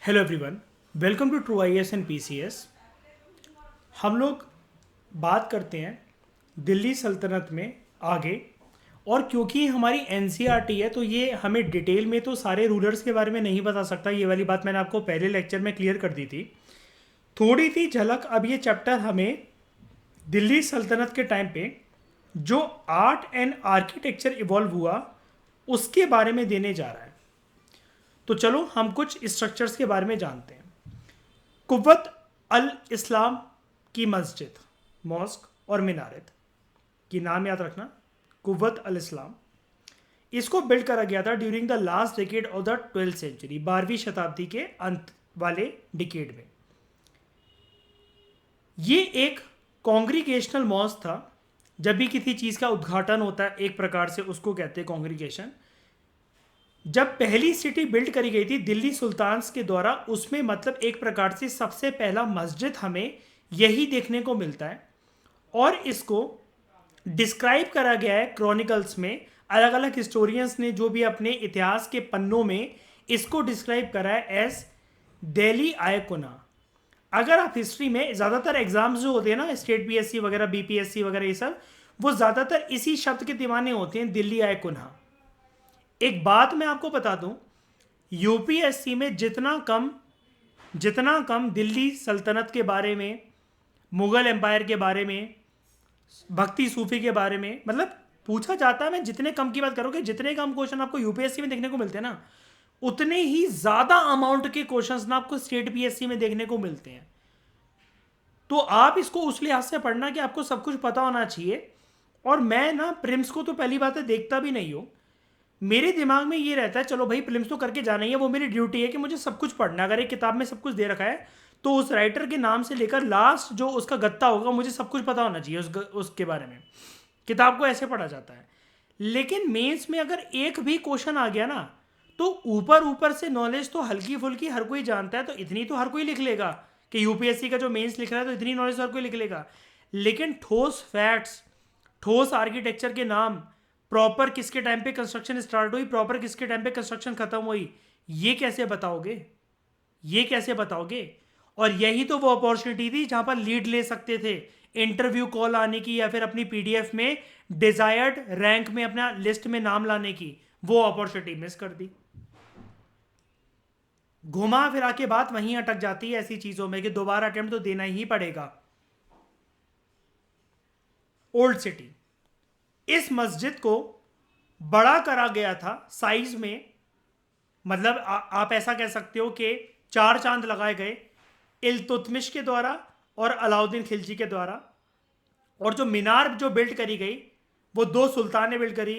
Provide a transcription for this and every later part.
Hello everyone, welcome to true IAS and PCS. हम लोग बात करते हैं दिल्ली सल्तनत में आगे। और क्योंकि हमारी एनसीईआरटी है तो ये हमें डिटेल में तो सारे रूलर्स के बारे में नहीं बता सकता। ये वाली बात मैंने आपको पहले लेक्चर में क्लियर कर दी थी। थोड़ी सी झलक अब ये चैप्टर हमें दिल्ली सल्तनत के टाइम पे जो आर्ट एंड आर्किटेक्चर इवॉल्व हुआ उसके बारे में देने जा रहा है। तो चलो हम कुछ स्ट्रक्चर्स के बारे में जानते हैं। कुव्वत अल इस्लाम की मस्जिद, मॉस्क और मीनारत की नाम याद रखना, कुव्वत अल इस्लाम। इसको बिल्ड करा गया था during the last decade of the 12th century, 12वीं शताब्दी के अंत वाले डिकेड में। ये एक कॉन्ग्रीगेशनल मॉस्क था। जब भी किसी चीज़ का उद्घाटन होता है एक प्रकार से उसको कहते हैं कॉन्ग्रीगेशन। जब पहली सिटी बिल्ड करी गई थी दिल्ली सुल्तान्स के द्वारा, उसमें मतलब एक प्रकार से सबसे पहला मस्जिद हमें यही देखने को मिलता है। और इसको डिस्क्राइब करा गया है क्रॉनिकल्स में। अलग अलग हिस्टोरियंस ने जो भी अपने इतिहास के पन्नों में इसको डिस्क्राइब करा है एज दिल्ली आयकोना। अगर आप हिस्ट्री में ज़्यादातर एग्जाम्स जो होते हैं ना, स्टेट पीएससी वगैरह, बीपीएससी वगैरह, ये सब वो ज़्यादातर इसी शब्द के दीवाने होते हैं, दिल्ली आयकोना। एक बात मैं आपको बता दूं, यूपीएससी में जितना कम दिल्ली सल्तनत के बारे में, मुगल एम्पायर के बारे में, भक्ति सूफी के बारे में मतलब पूछा जाता है, मैं जितने कम की बात करूँगा, जितने कम क्वेश्चन आपको यूपीएससी में देखने को मिलते हैं ना, उतने ही ज़्यादा अमाउंट के क्वेश्चंस ना आपको स्टेट पीएससी में देखने को मिलते हैं। तो आप इसको उस लिहाज से पढ़ना कि आपको सब कुछ पता होना चाहिए। और मैं ना प्रिम्स को तो पहली बात है देखता भी नहीं हूँ। मेरे दिमाग में ये रहता है चलो भाई प्रीलिम्स तो करके जाना ही है, वो मेरी ड्यूटी है कि मुझे सब कुछ पढ़ना है। अगर एक किताब में सब कुछ दे रखा है तो उस राइटर के नाम से लेकर लास्ट जो उसका गत्ता होगा मुझे सब कुछ पता होना चाहिए उसके बारे में। किताब को ऐसे पढ़ा जाता है। लेकिन मेंस में अगर एक भी क्वेश्चन आ गया ना, तो ऊपर ऊपर से नॉलेज तो हल्की फुल्की हर कोई जानता है, तो इतनी तो हर कोई लिख लेगा कि यूपीएससी का जो मेंस लिख रहा है तो इतनी नॉलेज हर कोई लिख लेगा। लेकिन ठोस फैक्ट्स, ठोस आर्किटेक्चर के नाम, प्रॉपर किसके टाइम पे कंस्ट्रक्शन स्टार्ट हुई, प्रॉपर किसके टाइम पे कंस्ट्रक्शन खत्म हुई, ये कैसे बताओगे? ये कैसे बताओगे? और यही तो वो अपॉर्चुनिटी थी जहां पर लीड ले सकते थे इंटरव्यू कॉल आने की, या फिर अपनी पीडीएफ में डिजायर्ड रैंक में अपना लिस्ट में नाम लाने की। वो अपॉर्चुनिटी मिस कर दी। घुमा फिरा के बात वहीं अटक जाती है ऐसी चीजों में कि दोबारा अटेम्प्ट तो देना ही पड़ेगा। ओल्ड सिटी, इस मस्जिद को बड़ा करा गया था साइज में। मतलब आप ऐसा कह सकते हो कि 4 चांद लगाए गए इल्तुतमिश के द्वारा और अलाउद्दीन खिलजी के द्वारा। और जो मीनार जो बिल्ड करी गई वो 2 सुल्तान ने बिल्ड करी,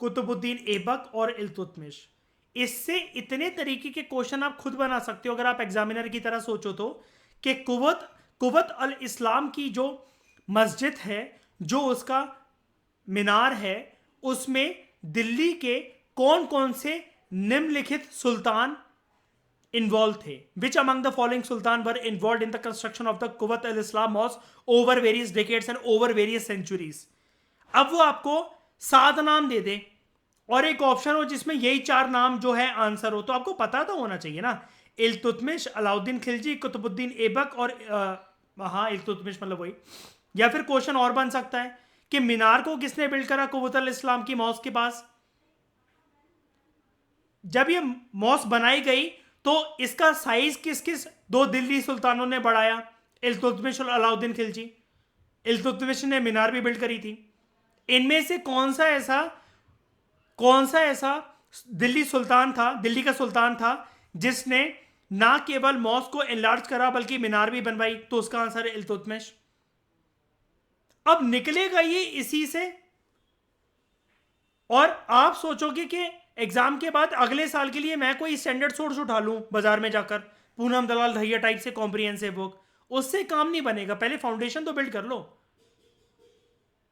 कुतुबुद्दीन ऐबक और इल्तुतमिश। इससे इतने तरीके के क्वेश्चन आप खुद बना सकते हो अगर आप एग्जामिनर की तरह सोचो तो, कि कुवत अल इस्लाम की जो मस्जिद है, जो उसका मीनार है, उसमें दिल्ली के कौन कौन से निम्नलिखित सुल्तान इन्वॉल्व थे। Which among the following sultan were involve in the construction of the Quwwat al Islam mosque over various decades and over various centuries. अब वो आपको 7 नाम दे दे और एक ऑप्शन हो जिसमें यही 4 नाम जो है आंसर हो, तो आपको पता तो होना चाहिए ना। इल्तुतमिश, अलाउद्दीन खिलजी, कुतुबुद्दीन ऐबक और हाँ इल्तुतमिश मतलब वही। या फिर क्वेश्चन और बन सकता है कि मीनार को किसने बिल्ड करा कुव्वत अल इस्लाम की मॉस्क के पास। जब ये मॉस्क बनाई गई तो इसका साइज किस किस 2 दिल्ली सुल्तानों ने बढ़ाया, इल्तुतमिश और अलाउद्दीन खिलजी। इल्तुतमिश ने मीनार भी बिल्ड करी थी। इनमें से कौन सा ऐसा दिल्ली सुल्तान था, दिल्ली का सुल्तान था जिसने ना केवल मॉस्क को एनलार्ज करा बल्कि मीनार भी बनवाई? तो उसका आंसर है इल्तुतमिश। अब निकलेगा ये इसी से। और आप सोचोगे कि एग्जाम के बाद अगले साल के लिए मैं कोई स्टैंडर्ड सोर्स उठा लूं बाजार में जाकर, पूनम दलाल दहिया टाइप से कॉम्प्रिहेंसिव बुक, उससे काम नहीं बनेगा। पहले फाउंडेशन तो बिल्ड कर लो।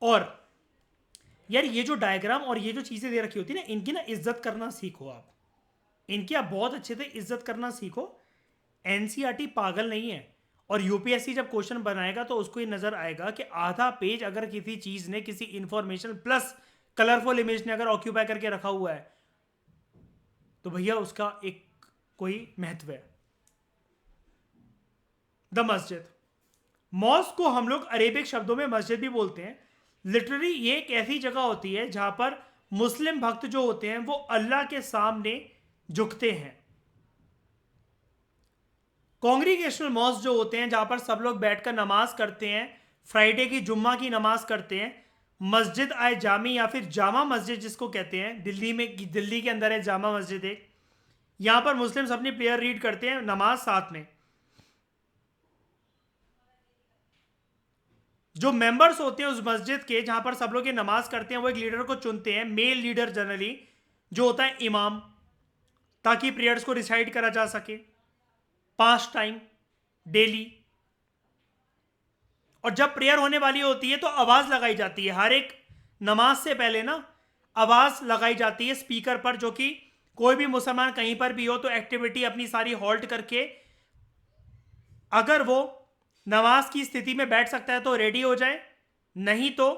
और यार ये जो डायग्राम और ये जो चीजें दे रखी होती है ना, इनकी ना इज्जत करना सीखो आप। इनकी आप बहुत अच्छे से इज्जत करना सीखो। एनसीईआरटी पागल नहीं है। और यूपीएससी जब क्वेश्चन बनाएगा तो उसको ये नजर आएगा कि आधा पेज अगर किसी चीज ने, किसी इंफॉर्मेशन प्लस कलरफुल इमेज ने अगर ऑक्यूपाई करके रखा हुआ है तो भैया उसका एक कोई महत्व है। द मस्जिद। मॉस्क को हम लोग अरेबिक शब्दों में मस्जिद भी बोलते हैं। लिटरली ये एक ऐसी जगह होती है जहां पर मुस्लिम भक्त जो होते हैं वो अल्लाह के सामने झुकते हैं। कॉन्ग्रीगेशनल मॉस्क जो होते हैं जहां पर सब लोग बैठकर नमाज करते हैं, फ्राइडे की जुम्मा की नमाज करते हैं। मस्जिद आए जामी या फिर जामा मस्जिद जिसको कहते हैं, दिल्ली के अंदर है जामा मस्जिद एक। यहां पर मुस्लिम्स अपनी प्रेयर रीड करते हैं, नमाज साथ में। जो मेंबर्स होते हैं उस मस्जिद के जहां पर सब लोग ये नमाज करते हैं वो एक लीडर को चुनते हैं, मेल लीडर जनरली, जो होता है इमाम, ताकि प्रेयर्स को रिसाइट करा जा सके 5 टाइम डेली। और जब प्रेयर होने वाली होती है तो आवाज लगाई जाती है, हर एक नमाज से पहले ना आवाज लगाई जाती है स्पीकर पर, जो कि कोई भी मुसलमान कहीं पर भी हो तो एक्टिविटी अपनी सारी हॉल्ट करके, अगर वो नमाज की स्थिति में बैठ सकता है तो रेडी हो जाए, नहीं तो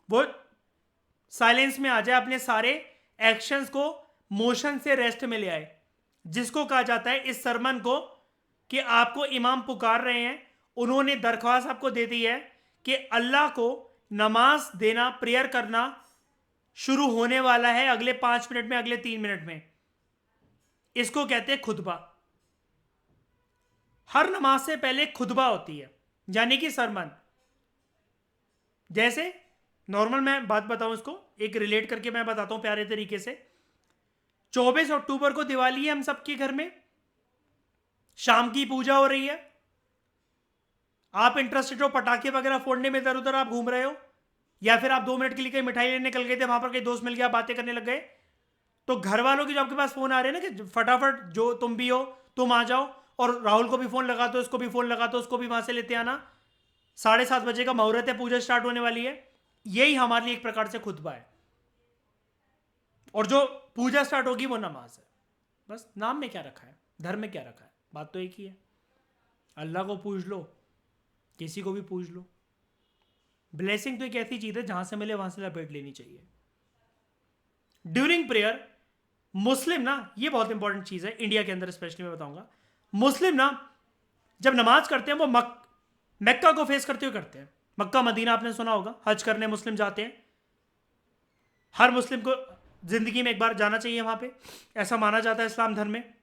वो साइलेंस में आ जाए, अपने सारे एक्शंस को मोशन से रेस्ट में ले आए। जिसको कहा जाता है इस सरमन को कि आपको इमाम पुकार रहे हैं, उन्होंने दरख्वास्त आपको दे दी है कि अल्लाह को नमाज देना, प्रेयर करना शुरू होने वाला है अगले 5 मिनट में, अगले 3 मिनट में। इसको कहते हैं खुतबा। हर नमाज से पहले खुतबा होती है, यानी कि सरमन। जैसे नॉर्मल मैं बात बताऊं, इसको एक रिलेट करके मैं बताता हूं प्यारे तरीके से। 24 अक्टूबर को दिवाली है हम सबके घर में, शाम की पूजा हो रही है, आप इंटरेस्टेड हो पटाखे वगैरह फोड़ने में, इधर उधर आप घूम रहे हो, या फिर आप 2 मिनट के लिए कहीं मिठाई लेने निकल गए थे, वहां पर कई दोस्त मिल गया, बातें करने लग गए, तो घर वालों की जो आपके पास फोन आ रहे हैं ना कि फटाफट जो तुम भी हो तुम आ जाओ, और राहुल को भी फोन लगा दो, उसको भी फोन लगा दो, उसको भी वहां से लेते आना, 7:30 का मुहूर्त है, पूजा स्टार्ट होने वाली है। यही हमारे लिए एक प्रकार से खुतबा है, और जो पूजा स्टार्ट होगी वो नमाज है। बस नाम में क्या रखा है, धर्म में क्या रखा है, बात तो एक ही है। अल्लाह को पूछ लो, किसी को भी पूछ लो। ब्लेसिंग तो एक ऐसी चीज है जहां से मिले वहां से लपेट लेनी चाहिए। ड्यूरिंग प्रेयर मुस्लिम ना, ये बहुत इंपॉर्टेंट चीज है इंडिया के अंदर स्पेशली मैं बताऊंगा, मुस्लिम ना जब नमाज करते हैं वो मक्का को फेस करते हुए करते हैं। मक्का मदीना आपने सुना होगा, हज करने मुस्लिम जाते हैं, हर मुस्लिम को जिंदगी में एक बार जाना चाहिए वहां पे, ऐसा माना जाता है इस्लाम धर्म में।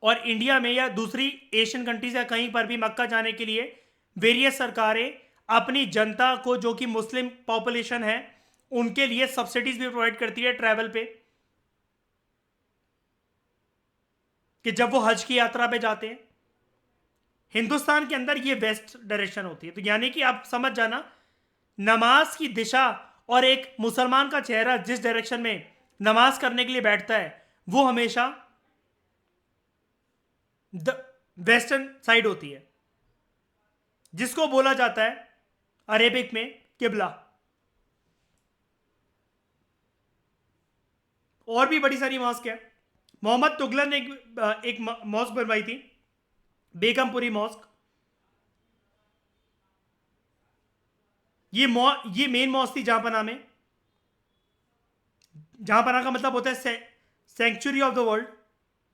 और इंडिया में या दूसरी एशियन कंट्रीज या कहीं पर भी मक्का जाने के लिए वेरियस सरकारें अपनी जनता को, जो कि मुस्लिम पॉपुलेशन है, उनके लिए सब्सिडीज भी प्रोवाइड करती है ट्रैवल पे, कि जब वो हज की यात्रा पे जाते हैं। हिंदुस्तान के अंदर ये वेस्ट डायरेक्शन होती है, तो यानी कि आप समझ जाना, नमाज की दिशा और एक मुसलमान का चेहरा जिस डायरेक्शन में नमाज करने के लिए बैठता है वो हमेशा वेस्टर्न साइड होती है, जिसको बोला जाता है अरेबिक में किबला। और भी बड़ी सारी मॉस्क है। मोहम्मद तुगलक ने एक मॉस्क बनवाई थी, बेगमपुरी मॉस्क। ये मेन मॉस्क थी जहांपना में। जहांपना का मतलब होता है सेंचुरी ऑफ द वर्ल्ड,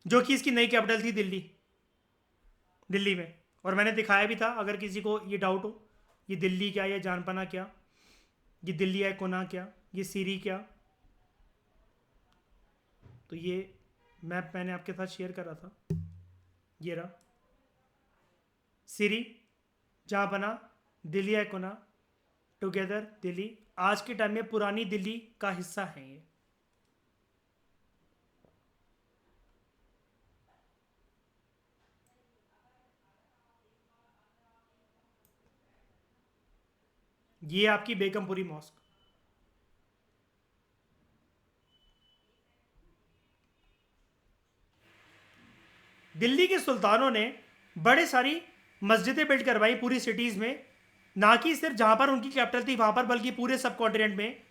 जो कि इसकी नई कैपिटल थी दिल्ली में। और मैंने दिखाया भी था, अगर किसी को ये डाउट हो, ये दिल्ली क्या, ये जानपना क्या, ये दिल्ली है कोना क्या, ये सीरी क्या, तो ये मैप मैंने आपके साथ शेयर करा था, ये रहा सीरी, जहांपना, दिल्ली है कोना, टुगेदर दिल्ली। आज के टाइम में पुरानी दिल्ली का हिस्सा है ये। ये आपकी बेगमपुरी मॉस्क। दिल्ली के सुल्तानों ने बड़े सारी मस्जिदें बिल्ड करवाई पूरी सिटीज में, ना कि सिर्फ जहां पर उनकी कैपिटल थी वहां पर, बल्कि पूरे सब कॉन्टिनेंट में।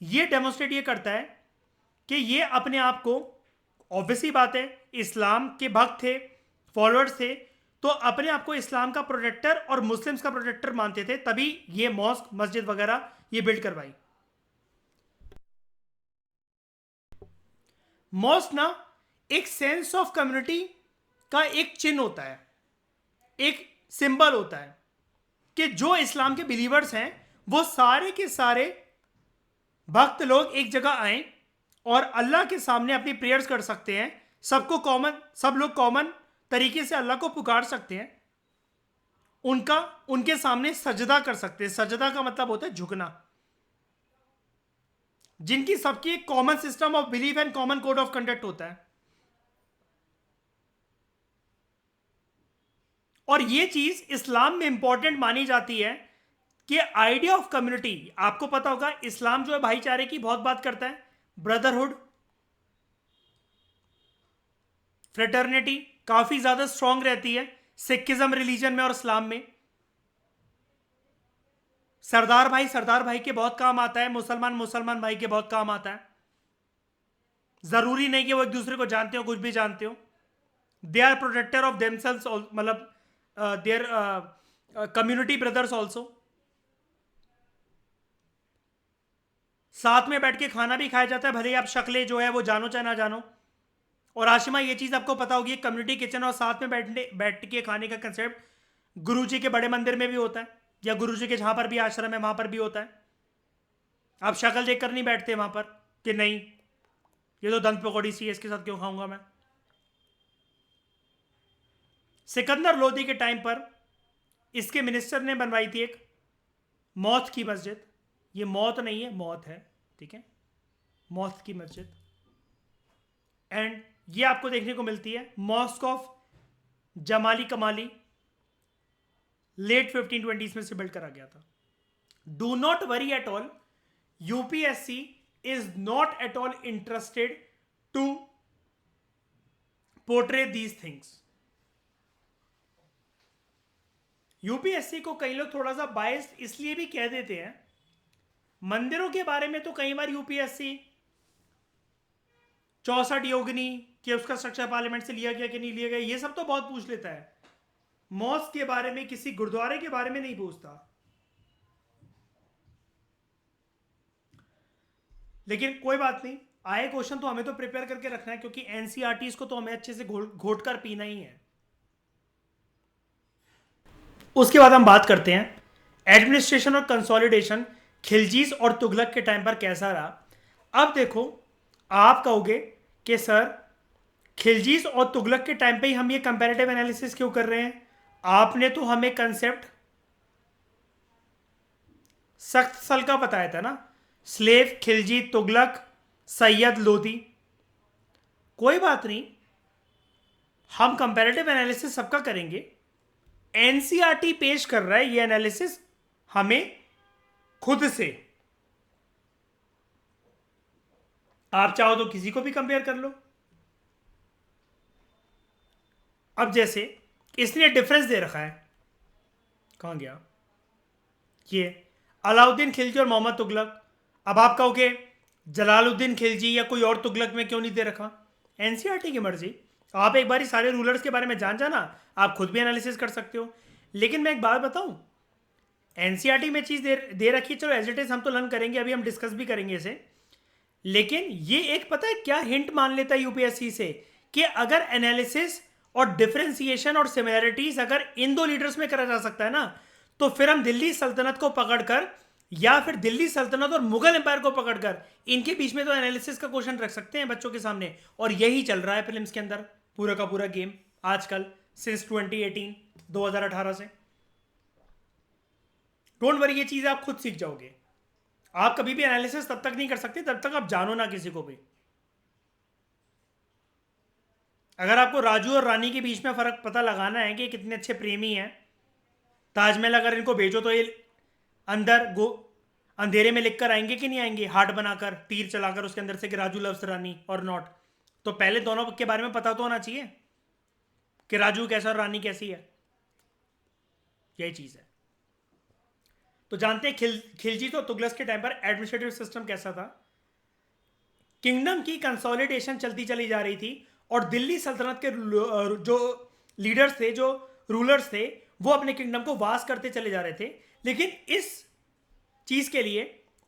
ये डेमोन्स्ट्रेट ये करता है कि ये अपने आप को, ऑब्वियसली बात है, इस्लाम के भक्त थे, फॉलोअर्स थे, तो अपने आप को इस्लाम का प्रोटेक्टर और मुस्लिम्स का प्रोटेक्टर मानते थे, तभी ये मॉस्क मस्जिद वगैरह ये बिल्ड करवाई। मॉस्क ना एक सेंस ऑफ कम्युनिटी का एक चिन्ह होता है, एक सिंबल होता है कि जो इस्लाम के बिलीवर्स हैं वो सारे के सारे भक्त लोग एक जगह आए और अल्लाह के सामने अपनी प्रेयर्स कर सकते हैं। सब लोग कॉमन तरीके से अल्लाह को पुकार सकते हैं, उनके सामने सजदा कर सकते हैं। सजदा का मतलब होता है झुकना। जिनकी सबकी एक common system of belief and common code of conduct होता है। और ये चीज इस्लाम में इंपॉर्टेंट मानी जाती है कि आइडिया ऑफ कम्युनिटी, आपको पता होगा इस्लाम जो है भाईचारे की बहुत बात करता है, ब्रदरहुड, फ्रेटर्निटी काफी ज्यादा स्ट्रांग रहती है सिखिज्म रिलीजन में और इस्लाम में। सरदार भाई के बहुत काम आता है, मुसलमान भाई के बहुत काम आता है। जरूरी नहीं कि वो एक दूसरे को जानते हो, कुछ भी जानते हो। They are protector of themselves, मतलब देयर कम्युनिटी ब्रदर्स ऑल्सो। साथ में बैठ के खाना भी खाया जाता है, भले ही आप शक्लें जो है वो जानो चाहे ना जानो। और आशिमा ये चीज आपको पता होगी, कम्युनिटी किचन और साथ में बैठ के खाने का कंसेप्ट गुरुजी के बड़े मंदिर में भी होता है, या गुरुजी के जहां पर भी आश्रम है वहां पर भी होता है। आप शक्ल देखकर नहीं बैठते वहां पर कि नहीं ये तो दंत पकौड़ी सी है, इसके साथ क्यों खाऊंगा मैं। सिकंदर लोदी के टाइम पर इसके मिनिस्टर ने बनवाई थी एक मौत की मस्जिद। ये मौत नहीं है, मौत है, ठीक है, मौत की मस्जिद। एंड ये आपको देखने को मिलती है मॉस्क ऑफ जमाली कमाली, लेट 1520s में से बिल्ड करा गया था। Do not worry at all, UPSC is not at all interested to portray these things. UPSC को कई लोग थोड़ा सा बायस्ड इसलिए भी कह देते हैं, मंदिरों के बारे में तो कई बार यूपीएससी 64 योगिनी कि उसका स्ट्रक्चर पार्लियामेंट से लिया गया कि नहीं लिया गया, ये सब तो बहुत पूछ लेता है। मॉस्क के बारे में, किसी गुरुद्वारे के बारे में नहीं पूछता। लेकिन कोई बात नहीं, आए क्वेश्चन तो हमें तो प्रिपेयर करके रखना है, क्योंकि एनसीईआरटी को तो हमें अच्छे से घोट कर पीना ही है। उसके बाद हम बात करते हैं एडमिनिस्ट्रेशन और कंसोलिडेशन खिलजीज और तुगलक के टाइम पर कैसा रहा। अब देखो, आप कहोगे कि सर खिलजीज और तुगलक के टाइम पे ही हम ये कंपैरेटिव एनालिसिस क्यों कर रहे हैं? आपने तो हमें कंसेप्ट सख्त सल का बताया था ना, स्लेव, खिलजी, तुगलक, सैयद, लोधी। कोई बात नहीं, हम कंपैरेटिव एनालिसिस सबका करेंगे। एनसीईआरटी पेश कर रहा है ये एनालिसिस हमें खुद से। आप चाहो तो किसी को भी कंपेयर कर लो। अब जैसे इसने डिफरेंस दे रखा है, कहां गया ये, अलाउद्दीन खिलजी और मोहम्मद तुगलक। अब आप कहोगे जलालुद्दीन खिलजी या कोई और तुगलक में क्यों नहीं दे रखा? एनसीईआरटी की मर्जी। आप एक बार सारे रूलर्स के बारे में जान जाना, आप खुद भी एनालिसिस कर सकते हो। लेकिन मैं एक बात बताऊं, एनसीईआरटी में चीज दे रखी, चलो एज इट इज हम तो लर्न करेंगे, अभी हम डिस्कस भी करेंगे इसे। लेकिन ये एक पता है क्या हिंट मान लेता है यूपीएससी से, कि अगर एनालिसिस और डिफरेंशिएशन और सिमिलैरिटीज अगर इन दो लीडर्स में करा जा सकता है ना, तो फिर हम दिल्ली सल्तनत को पकड़कर या फिर दिल्ली सल्तनत और मुगल एम्पायर को पकड़कर इनके बीच में तो एनालिसिस का क्वेश्चन रख सकते हैं बच्चों के सामने। और यही चल रहा है प्रीलिम्स के अंदर पूरा का पूरा गेम आजकल, सिंस 2018 से। डोंट वरी, ये चीज आप खुद सीख जाओगे। आप कभी भी एनालिसिस तब तक नहीं कर सकते जब तक आप जानो ना किसी को भी। अगर आपको राजू और रानी के बीच में फर्क पता लगाना है कि कितने अच्छे प्रेमी हैं, ताजमहल अगर इनको भेजो तो ये अंधेरे में लिख कर आएंगे कि नहीं आएंगे, हार्ट बनाकर, तीर चलाकर उसके अंदर से कि राजू लव्स रानी और नॉट। तो पहले दोनों के बारे में पता तो होना चाहिए कि राजू कैसा और रानी कैसी है। यही चीज है। तो जानते हैं खिलजी तो तुगलक के टाइम पर एडमिनिस्ट्रेटिव सिस्टम कैसा था। किंगडम की कंसोलिडेशन चलती चली जा रही थी और दिल्ली सल्तनत के जो लीडर्स थे, जो रूलर्स थे, वो अपने किंगडम को वास करते चले जा रहे थे। लेकिन इस चीज के लिए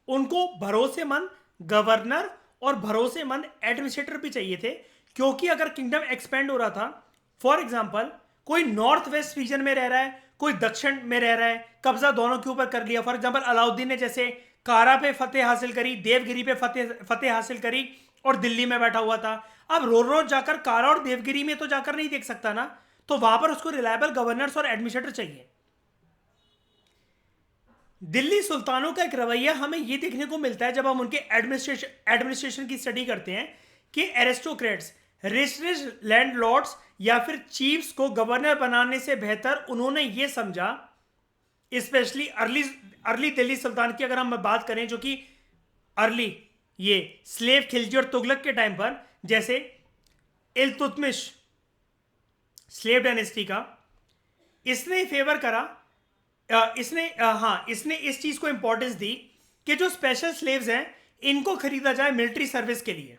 उनको भरोसेमंद गवर्नर और भरोसेमंद एडमिनिस्ट्रेटर भी चाहिए थे, क्योंकि अगर किंगडम एक्सपेंड हो रहा था, फॉर एग्जांपल कोई नॉर्थ वेस्ट रीजन में रह रहा है, कोई दक्षिण में रह रहा है, कब्जा दोनों के ऊपर कर लिया। फॉर एग्जाम्पल अलाउद्दीन ने जैसे कारा पे फतेह हासिल करी, देवगिरी पे फतेह हासिल करी और दिल्ली में बैठा हुआ था। अब रोज रोज जाकर कारा और देवगिरी में तो जाकर नहीं देख सकता ना, तो वहां पर उसको रिलायबल गवर्नर्स और एडमिनिस्ट्रेटर चाहिए। दिल्ली सुल्तानों का एक रवैया हमें यह देखने को मिलता है जब हम उनके एडमिनिस्ट्रेशन की स्टडी करते हैं कि एरिस्टोक्रेट्स, रिच लैंडलॉर्ड्स या फिर चीफ्स को गवर्नर बनाने से बेहतर उन्होंने ये समझा, स्पेशली अर्ली दिल्ली सुल्तान की अगर हम बात करें, जो कि अर्ली ये स्लेव खिलजी और तुगलक के टाइम पर, जैसे इल्तुतमिश स्लेव डायनेस्टी का, इसने फेवर करा, इसने इस चीज को इंपॉर्टेंस दी कि जो स्पेशल स्लेव्स हैं इनको खरीदा जाए मिलिट्री सर्विस के लिए।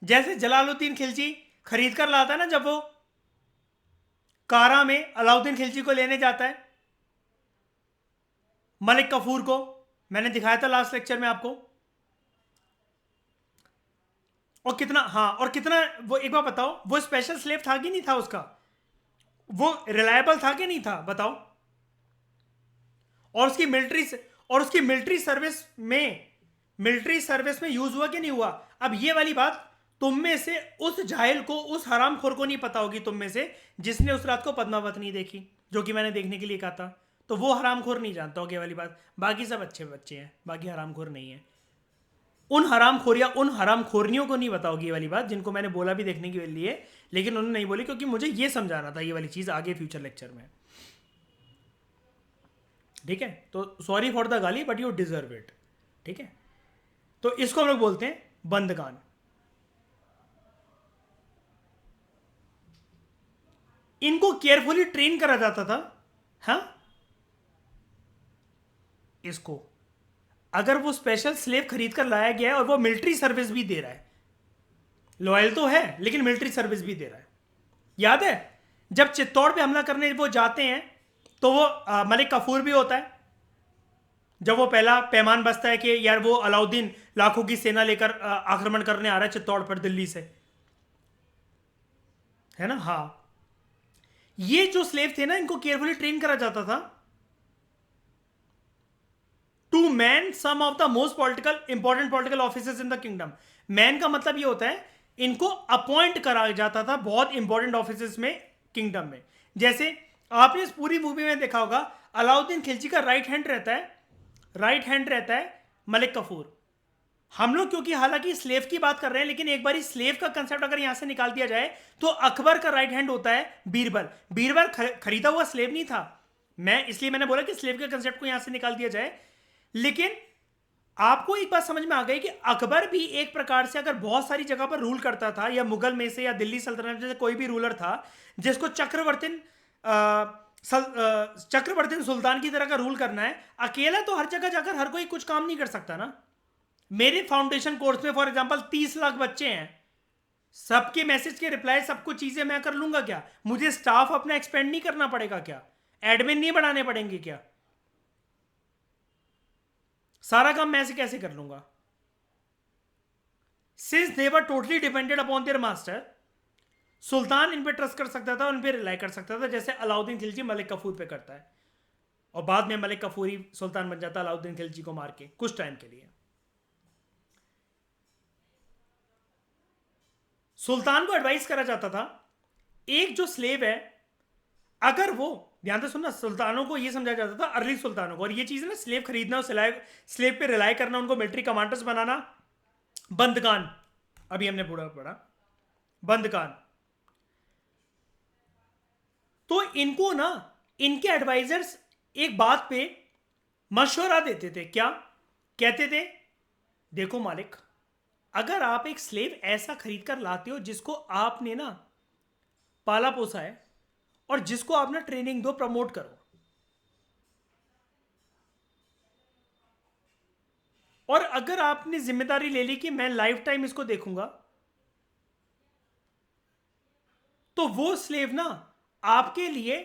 जैसे जलालुद्दीन खिलजी खरीद कर लाता है ना, जब वो कारा में अलाउद्दीन खिलजी को लेने जाता है, मलिक कफूर को मैंने दिखाया था लास्ट लेक्चर में आपको। और कितना वो एक बार बताओ, वो स्पेशल स्लेव था कि नहीं था, उसका वो रिलायबल था कि नहीं था, बताओ। और उसकी मिलिट्री सर्विस में यूज हुआ कि नहीं हुआ। अब ये वाली बात तुम में से उस जाहिल को, उस हरामखोर को नहीं पता होगी, तुम में से जिसने उस रात को पद्मावत नहीं देखी, जो कि मैंने देखने के लिए कहा था, तो वो हरामखोर नहीं जानता होगा ये वाली बात। बाकी सब अच्छे बच्चे हैं, बाकी हरामखोर नहीं है। उन हरामखोरियों को नहीं बताओगी ये वाली बात, जिनको मैंने बोला भी देखने के लिए, लेकिन उन्होंने नहीं बोली, क्योंकि मुझे ये समझाना था ये वाली चीज आगे फ्यूचर लेक्चर में। ठीक है, तो सॉरी फॉर द गाली बट यू डिजर्व इट। ठीक है, तो इसको हम लोग बोलते हैं बंदगान। इनको केयरफुली ट्रेन करा जाता था। हाँ, इसको अगर वो स्पेशल स्लेव खरीद कर लाया गया है और वो मिलिट्री सर्विस भी दे रहा है, लॉयल तो है लेकिन मिलिट्री सर्विस भी दे रहा है। याद है जब चित्तौड़ पे हमला करने वो जाते हैं, तो वो मलिक कफूर भी होता है। जब वो पहला पैमान बसता है कि यार वो अलाउद्दीन लाखों की सेना लेकर आक्रमण करने आ रहा है चित्तौड़ पर दिल्ली से, है ना। हाँ, ये जो स्लेव थे ना, इनको केयरफुली ट्रेन करा जाता था to man some of the most important political officers in the kingdom. Man का मतलब ये होता है इनको अपॉइंट करा जाता था बहुत इंपॉर्टेंट ऑफिसर्स में किंगडम में। जैसे आपने इस पूरी मूवी में देखा होगा, अलाउद्दीन खिलजी का राइट हैंड रहता है मलिक कफूर। हम लोग क्योंकि हालांकि स्लेव की बात कर रहे हैं, लेकिन एक बार स्लेव का कंसेप्ट अगर यहां से निकाल दिया जाए तो अकबर का राइट हैंड होता है बीरबल। बीरबल खरीदा हुआ स्लेव नहीं था, इसलिए मैंने बोला कि स्लेव के कंसेप्ट को यहां से निकाल दिया जाए। लेकिन आपको एक बात समझ में आ गई कि अकबर भी एक प्रकार से अगर बहुत सारी जगह पर रूल करता था, या मुगल में से या दिल्ली सल्तनत में से कोई भी रूलर था जिसको चक्रवर्ती सुल्तान की तरह का रूल करना है, अकेला तो हर जगह जाकर हर कोई कुछ काम नहीं कर सकता ना। मेरे फाउंडेशन कोर्स में फॉर एग्जांपल 30 लाख बच्चे हैं, सबके मैसेज के रिप्लाई सब कुछ चीजें मैं कर लूंगा क्या? मुझे स्टाफ अपना एक्सपेंड नहीं करना पड़ेगा क्या? एडमिन नहीं बढ़ाने पड़ेंगे क्या? सारा काम मैं से कैसे कर लूंगा? Since they were totally depended upon their master, sultan इन पे ट्रस्ट कर सकता था, उन पे रिलाई कर सकता था, जैसे अलाउद्दीन खिलजी मलिक कफूर पे करता है। और बाद में मलिक कफूर ही सुल्तान बन जाता अलाउद्दीन खिलजी को मार के कुछ टाइम के लिए। सुल्तान को एडवाइस करा जाता था, एक जो स्लेव है, अगर वो, ध्यान से सुनना, सुल्तानों को ये समझा जाता था, अर्ली सुल्तानों को, और ये चीज ना स्लेव खरीदना और स्लेव पे रिलाई करना, उनको मिलिट्री कमांडर्स बनाना, बंदगान, अभी हमने पूरा पढ़ा बंदगान। तो इनको ना इनके एडवाइजर्स एक बात पे मशवरा देते थे। क्या कहते थे? देखो मालिक, अगर आप एक स्लेव ऐसा खरीद कर लाते हो जिसको आपने ना पाला पोसा है और जिसको आप ना ट्रेनिंग दो, प्रमोट करो, और अगर आपने जिम्मेदारी ले ली कि मैं लाइफ टाइम इसको देखूंगा, तो वो स्लेव ना आपके लिए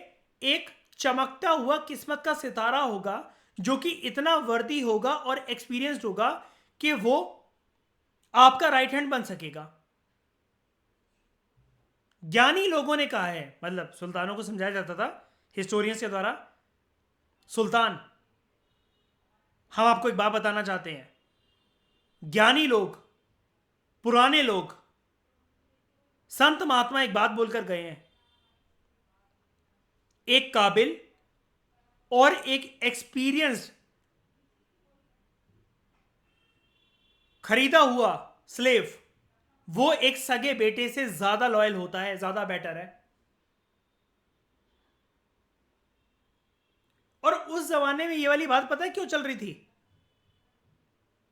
एक चमकता हुआ किस्मत का सितारा होगा, जो कि इतना वर्दी होगा और एक्सपीरियंस्ड होगा कि वो आपका राइट हैंड बन सकेगा। ज्ञानी लोगों ने कहा है, मतलब सुल्तानों को समझाया जाता था हिस्टोरियंस के द्वारा, सुल्तान हम आपको एक बात बताना चाहते हैं, ज्ञानी लोग, पुराने लोग, संत महात्मा एक बात बोलकर गए हैं, एक काबिल और एक एक्सपीरियंस्ड खरीदा हुआ स्लेव, वो एक सगे बेटे से ज्यादा लॉयल होता है, ज्यादा बेटर है। और उस जमाने में ये वाली बात पता है क्यों चल रही थी?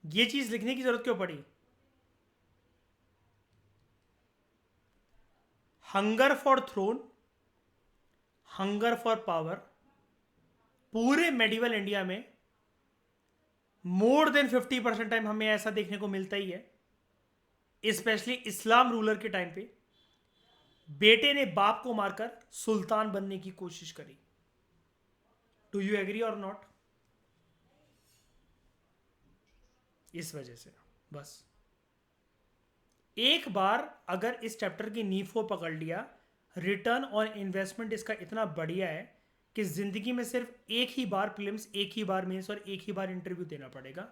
ये चीज लिखने की जरूरत क्यों पड़ी? Hunger for throne, hunger for power, पूरे मेडिवल इंडिया में मोर देन 50% टाइम हमें ऐसा देखने को मिलता ही है। स्पेशली इस्लाम रूलर के टाइम पे बेटे ने बाप को मारकर सुल्तान बनने की कोशिश करी। डू यू एग्री और नॉट? इस वजह से बस एक बार अगर इस चैप्टर की नींव को पकड़ लिया, रिटर्न ऑन इन्वेस्टमेंट इसका इतना बढ़िया है कि जिंदगी में सिर्फ एक ही बार प्रीलिम्स, एक ही बार मेंस और एक ही बार इंटरव्यू देना पड़ेगा।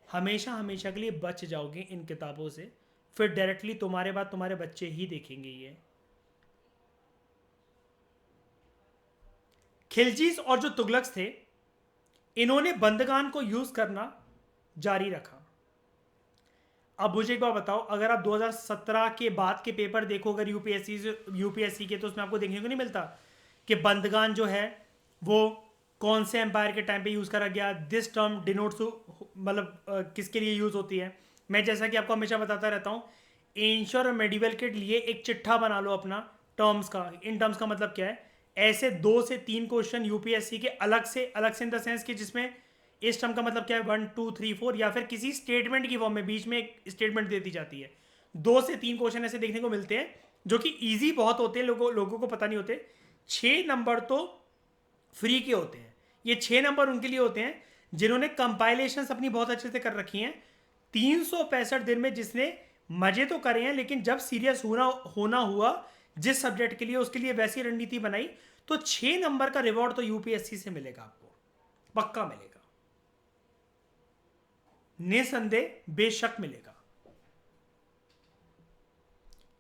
हमेशा हमेशा के लिए बच जाओगे इन किताबों से, फिर डायरेक्टली तुम्हारे बाद तुम्हारे बच्चे ही देखेंगे ये। खिलजीज और जो तुगलक्स थे, इन्होंने बंदगान को यूज करना जारी रखा। अब मुझे एक बात बताओ, अगर आप 2017 के बाद के पेपर देखो अगर यूपीएससी के, तो उसमें आपको देखने को नहीं मिलता कि बंदगान जो है वो कौन से एम्पायर के टाइम पे यूज करा गया, दिस टर्म डिनोट्स, मतलब किसके लिए यूज होती है। मैं जैसा कि आपको हमेशा बताता रहता हूँ, एंशियर और मेडिवल के लिए एक चिट्ठा बना लो अपना टर्म्स का। इन टर्म्स का मतलब क्या है? ऐसे 2 से 3 क्वेश्चन यूपीएससी के अलग से इन द सेंस कि जिसमें इस टर्म का मतलब क्या है 1 2 3 4, या फिर किसी स्टेटमेंट की फॉर्म में बीच में एक स्टेटमेंट दे दी जाती है। 2 से 3 क्वेश्चन ऐसे देखने को मिलते हैं जो कि इजी बहुत होते हैं, लोगों को पता नहीं होते। 6 नंबर तो फ्री के होते हैं। ये 6 नंबर उनके लिए होते हैं जिन्होंने कंपाइलेशन अपनी बहुत अच्छे से कर रखी हैं 365 दिन में, जिसने मजे तो करे हैं, लेकिन जब सीरियस होना हुआ जिस सब्जेक्ट के लिए, उसके लिए वैसी रणनीति बनाई, तो 6 नंबर का रिवॉर्ड तो यूपीएससी से मिलेगा आपको, पक्का मिलेगा, निसंदेह बेशक मिलेगा।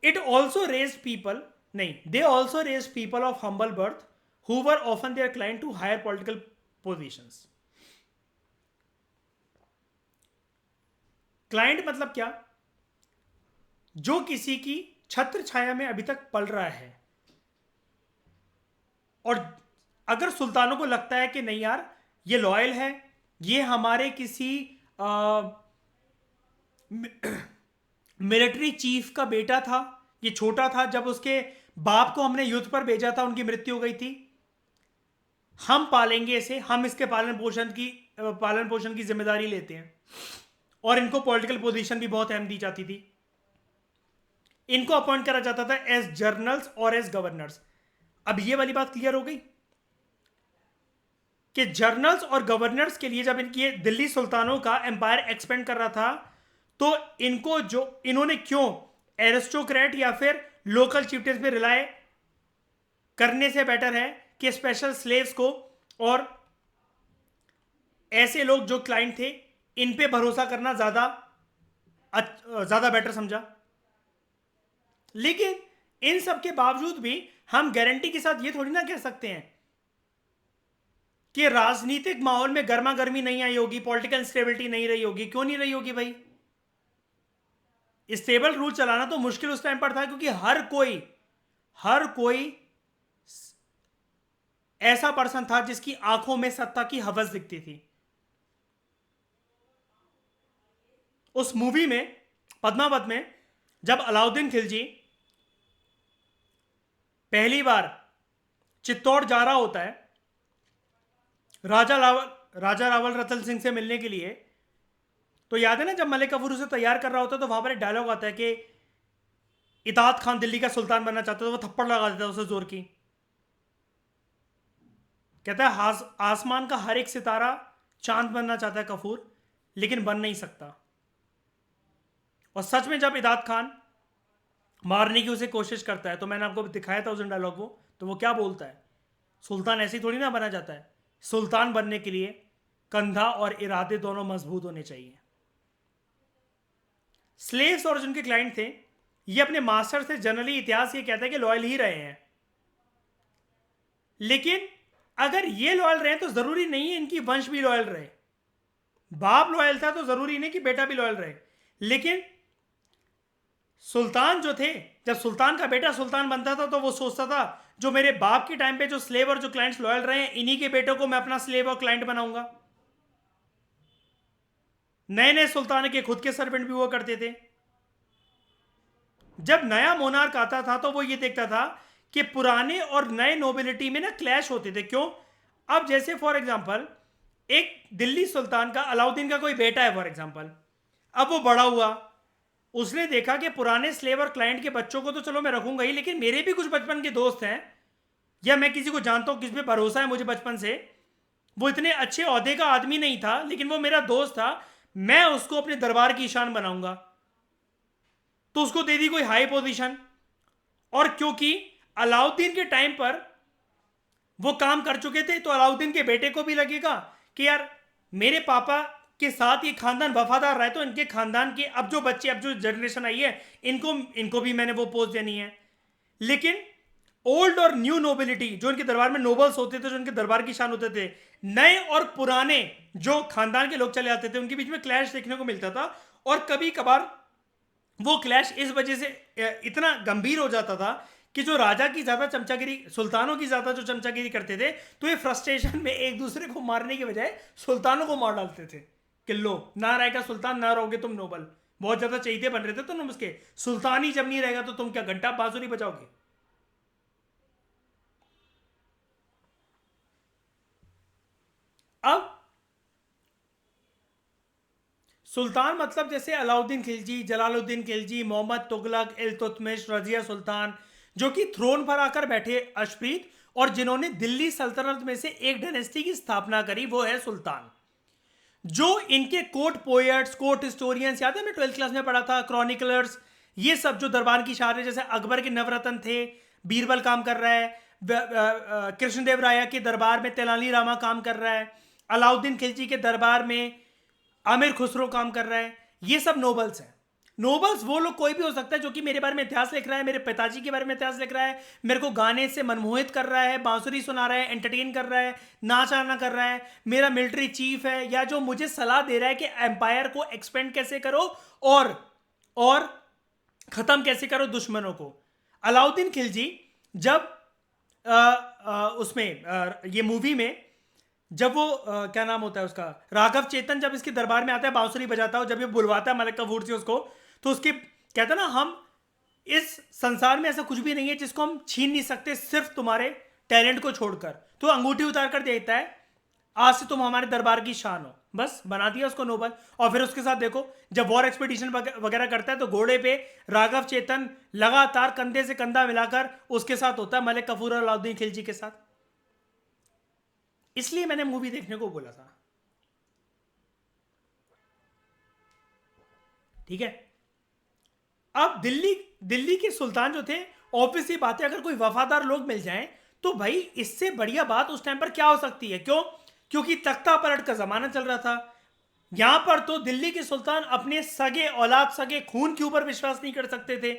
इट ऑल्सो रेज पीपल, नहीं, they also raise people of humble birth who were often their client to higher political positions. Client मतलब क्या? जो किसी की छत्र छाया में अभी तक पल रहा है, और अगर सुल्तानों को लगता है कि नहीं यार ये लॉयल है, ये हमारे किसी मिलिट्री चीफ का बेटा था, ये छोटा था जब उसके बाप को हमने युद्ध पर भेजा था, उनकी मृत्यु हो गई थी, हम पालेंगे इसे, हम इसके पालन पोषण की जिम्मेदारी लेते हैं। और इनको पॉलिटिकल पोजीशन भी बहुत अहम दी जाती थी। इनको अपॉइंट करा जाता था एज जर्नल्स और एज गवर्नर्स। अब ये वाली बात क्लियर हो गई कि जर्नल्स और गवर्नर्स के लिए जब इनकी दिल्ली सुल्तानों का एम्पायर एक्सपेंड कर रहा था, तो इन्होंने क्यों एरिस्टोक्रेट या फिर लोकल चिफ्टेंस पे रिलाय करने से बेटर है कि स्पेशल स्लेव्स को और ऐसे लोग जो क्लाइंट थे इन पे भरोसा करना ज्यादा बेटर समझा। लेकिन इन सब के बावजूद भी हम गारंटी के साथ ये थोड़ी ना कह सकते हैं कि राजनीतिक माहौल में गर्मा गर्मी नहीं आई होगी, पॉलिटिकल स्टेबिलिटी नहीं रही होगी। क्यों नहीं रही होगी भाई? स्टेबल रूल चलाना तो मुश्किल उस टाइम पर था क्योंकि हर कोई ऐसा पर्सन था जिसकी आंखों में सत्ता की हवस दिखती थी। उस मूवी में पद्मावत में जब अलाउद्दीन खिलजी पहली बार चित्तौड़ जा रहा होता है राजा रावल रतन सिंह से मिलने के लिए, तो याद है ना जब मलिक कफूर उसे तैयार कर रहा होता है तो वहां पर एक डायलॉग आता है कि इताद खान दिल्ली का सुल्तान बनना चाहता था, वो थप्पड़ लगा देता है उसे जोर की। कहता है आसमान का हर एक सितारा चांद बनना चाहता है कफूर, लेकिन बन नहीं सकता। और सच में जब इताद खान मारने की उसे कोशिश करता है। तो मैंने आपको दिखाया था उस दिन डायलॉग वो, तो वो क्या बोलता है, सुल्तान ऐसे ही थोड़ी ना बना जाता है। सुल्तान बनने के लिए कंधा और इरादे दोनों मजबूत होने चाहिए। स्लेव्स और जिनके क्लाइंट थे, ये अपने मास्टर से जनरली इतिहास ये कहता है कि लॉयल ही रहे हैं, लेकिन अगर ये लॉयल रहे तो जरूरी नहीं है इनकी वंश भी लॉयल रहे। बाप लॉयल था तो जरूरी नहीं कि बेटा भी लॉयल रहे। लेकिन सुल्तान जो थे, जब सुल्तान का बेटा सुल्तान बनता था तो वो सोचता था जो मेरे बाप के टाइम पे जो स्लेव और जो क्लाइंट्स लॉयल रहे हैं, इन्हीं के बेटों को मैं अपना स्लेव और क्लाइंट बनाऊंगा। नए नए सुल्तान के खुद के सर्वेंट भी हुआ करते थे। जब नया मोनार्क आता था तो वो ये देखता था कि पुराने और नए नोबिलिटी में ना क्लैश होते थे। क्यों? अब जैसे फॉर एग्जांपल एक दिल्ली सुल्तान का, अलाउद्दीन का कोई बेटा है फॉर एग्जांपल, अब वो बड़ा हुआ, उसने देखा कि पुराने स्लेव और क्लाइंट के बच्चों को तो चलो मैं रखूंगा ही, लेकिन मेरे भी कुछ बचपन के दोस्त हैं, या मैं किसी को जानता हूं किस पे भरोसा है मुझे बचपन से, वो इतने अच्छे ओहदे का आदमी नहीं था लेकिन वो मेरा दोस्त था, मैं उसको अपने दरबार की शान बनाऊंगा। तो उसको दे दी कोई हाई पोजीशन। और क्योंकि अलाउद्दीन के टाइम पर वो काम कर चुके थे तो अलाउद्दीन के बेटे को भी लगेगा कि यार मेरे पापा के साथ ये खानदान वफादार रहा है, तो इनके खानदान के अब जो बच्चे, अब जो जनरेशन आई है, इनको इनको भी मैंने वो पोस्ट देनी है। लेकिन ओल्ड और न्यू नोबिलिटी, जो इनके दरबार में नोबल्स होते थे, जो इनके दरबार की शान होते थे, नए और पुराने जो खानदान के लोग चले आते थे, उनके बीच में क्लैश देखने को मिलता था। और कभी कभार वो क्लैश इस वजह से इतना गंभीर हो जाता था कि जो राजा की ज्यादा चमचागिरी, सुल्तानों की ज्यादा जो चमचागिरी करते थे, तो ये फ्रस्ट्रेशन में एक दूसरे को मारने के बजाय सुल्तानों को मार डालते थे कि लो ना रहेगा सुल्तान, ना रहोगे तुम नोबल। बहुत ज्यादा चहीते बन रहे थे तो तुम उसके, सुल्तान ही जब नहीं रहेगा तो तुम क्या घंटा बांसुरी बजाओगे। अब सुल्तान मतलब जैसे अलाउद्दीन खिलजी, जलालुद्दीन खिलजी, मोहम्मद तुगलक, इल्तुतमिश, रजिया सुल्तान, जो कि थ्रोन पर आकर बैठे अशप्रीत, और जिन्होंने दिल्ली सल्तनत में से एक डायनेस्टी की स्थापना करी, वो है सुल्तान। जो इनके कोर्ट पोएट्स, कोर्ट हिस्टोरियंस, याद है मैं 12th क्लास में पढ़ा था, क्रॉनिकलर्स, ये सब जो दरबार की शायर, जैसे अकबर के नवरत्न थे, बीरबल काम कर रहा है, कृष्णदेव राय के दरबार में तेनाली रामा काम कर रहा है, अलाउद्दीन खिलजी के दरबार में आमिर खुसरो काम कर रहा है, ये सब नोबल्स हैं। नोबल्स वो लोग कोई भी हो सकता है जो कि मेरे बारे में इतिहास लिख रहा है, मेरे पिताजी के बारे में इतिहास लिख रहा है, मेरे को गाने से मनमोहित कर रहा है, बांसुरी सुना रहा है, एंटरटेन कर रहा है, नाच आना कर रहा है, मेरा मिलिट्री चीफ है, या जो मुझे सलाह दे रहा है कि एम्पायर को एक्सपेंड कैसे करो और खत्म कैसे करो दुश्मनों को। अलाउद्दीन खिलजी जब उसमें ये मूवी में, जब वो क्या नाम होता है उसका, राघव चेतन, जब इसके दरबार में आता है बांसुरी बजाता है, जब ये बुलवाता है मलिक कफूर से उसको, तो उसके कहता ना, हम इस संसार में ऐसा कुछ भी नहीं है जिसको हम छीन नहीं सकते सिर्फ तुम्हारे टैलेंट को छोड़कर। तो अंगूठी उतार कर देता है, आज से तुम हमारे दरबार की शान हो, बस बना दिया उसको नोबल। और फिर उसके साथ देखो, जब वॉर एक्सपीडिशन वगैरह करता है तो घोड़े पे राघव चेतन लगातार कंधे से कंधा मिलाकर उसके साथ होता है, मलिक कफूर और अलाउद्दीन खिलजी के साथ। इसलिए मैंने मूवी देखने को बोला था। ठीक है। अब दिल्ली दिल्ली के सुल्तान जो थे, ऑब्वियसली बात है, अगर कोई वफादार लोग मिल जाएं तो भाई इससे बढ़िया बात उस टाइम पर क्या हो सकती है। क्यों? क्योंकि तख्ता पलट का जमाना चल रहा था। यहां पर तो दिल्ली के सुल्तान अपने सगे औलाद, सगे खून के ऊपर विश्वास नहीं कर सकते थे।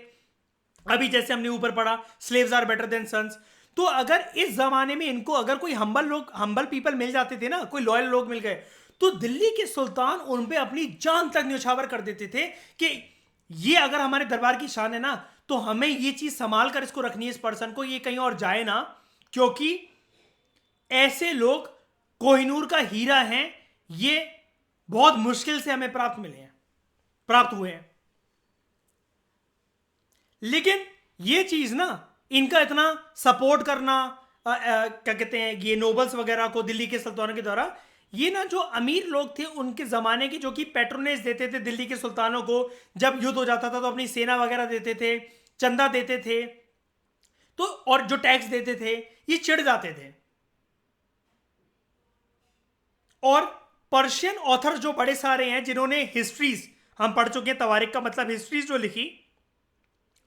अभी जैसे हमने ऊपर पढ़ा, slaves are better than sons. तो अगर इस जमाने में इनको अगर कोई हम्बल लोग, हम्बल पीपल मिल जाते थे ना, कोई लॉयल लोग मिल गए, तो दिल्ली के सुल्तान उन पे अपनी जान तक न्यौछावर कर देते थे कि ये अगर हमारे दरबार की शान है ना, तो हमें ये चीज संभाल कर इसको रखनी है, इस पर्सन को, ये कहीं और जाए ना, क्योंकि ऐसे लोग कोहिनूर का हीरा हैं, ये बहुत मुश्किल से हमें प्राप्त मिले हैं, प्राप्त हुए हैं। लेकिन ये चीज ना, इनका इतना सपोर्ट करना, क्या कहते हैं, ये नोबल्स वगैरह को दिल्ली के सुल्तानों के द्वारा, ये ना जो अमीर लोग थे उनके जमाने के, जो कि पेट्रोनेज देते थे दिल्ली के सुल्तानों को, जब युद्ध हो जाता था तो अपनी सेना वगैरह देते थे, चंदा देते थे, तो और जो टैक्स देते थे, ये चिढ़ जाते थे। और पर्शियन ऑथर जो बड़े सारे हैं जिन्होंने हिस्ट्रीज हम पढ़ चुके हैं, तवारीख का मतलब हिस्ट्रीज जो लिखी,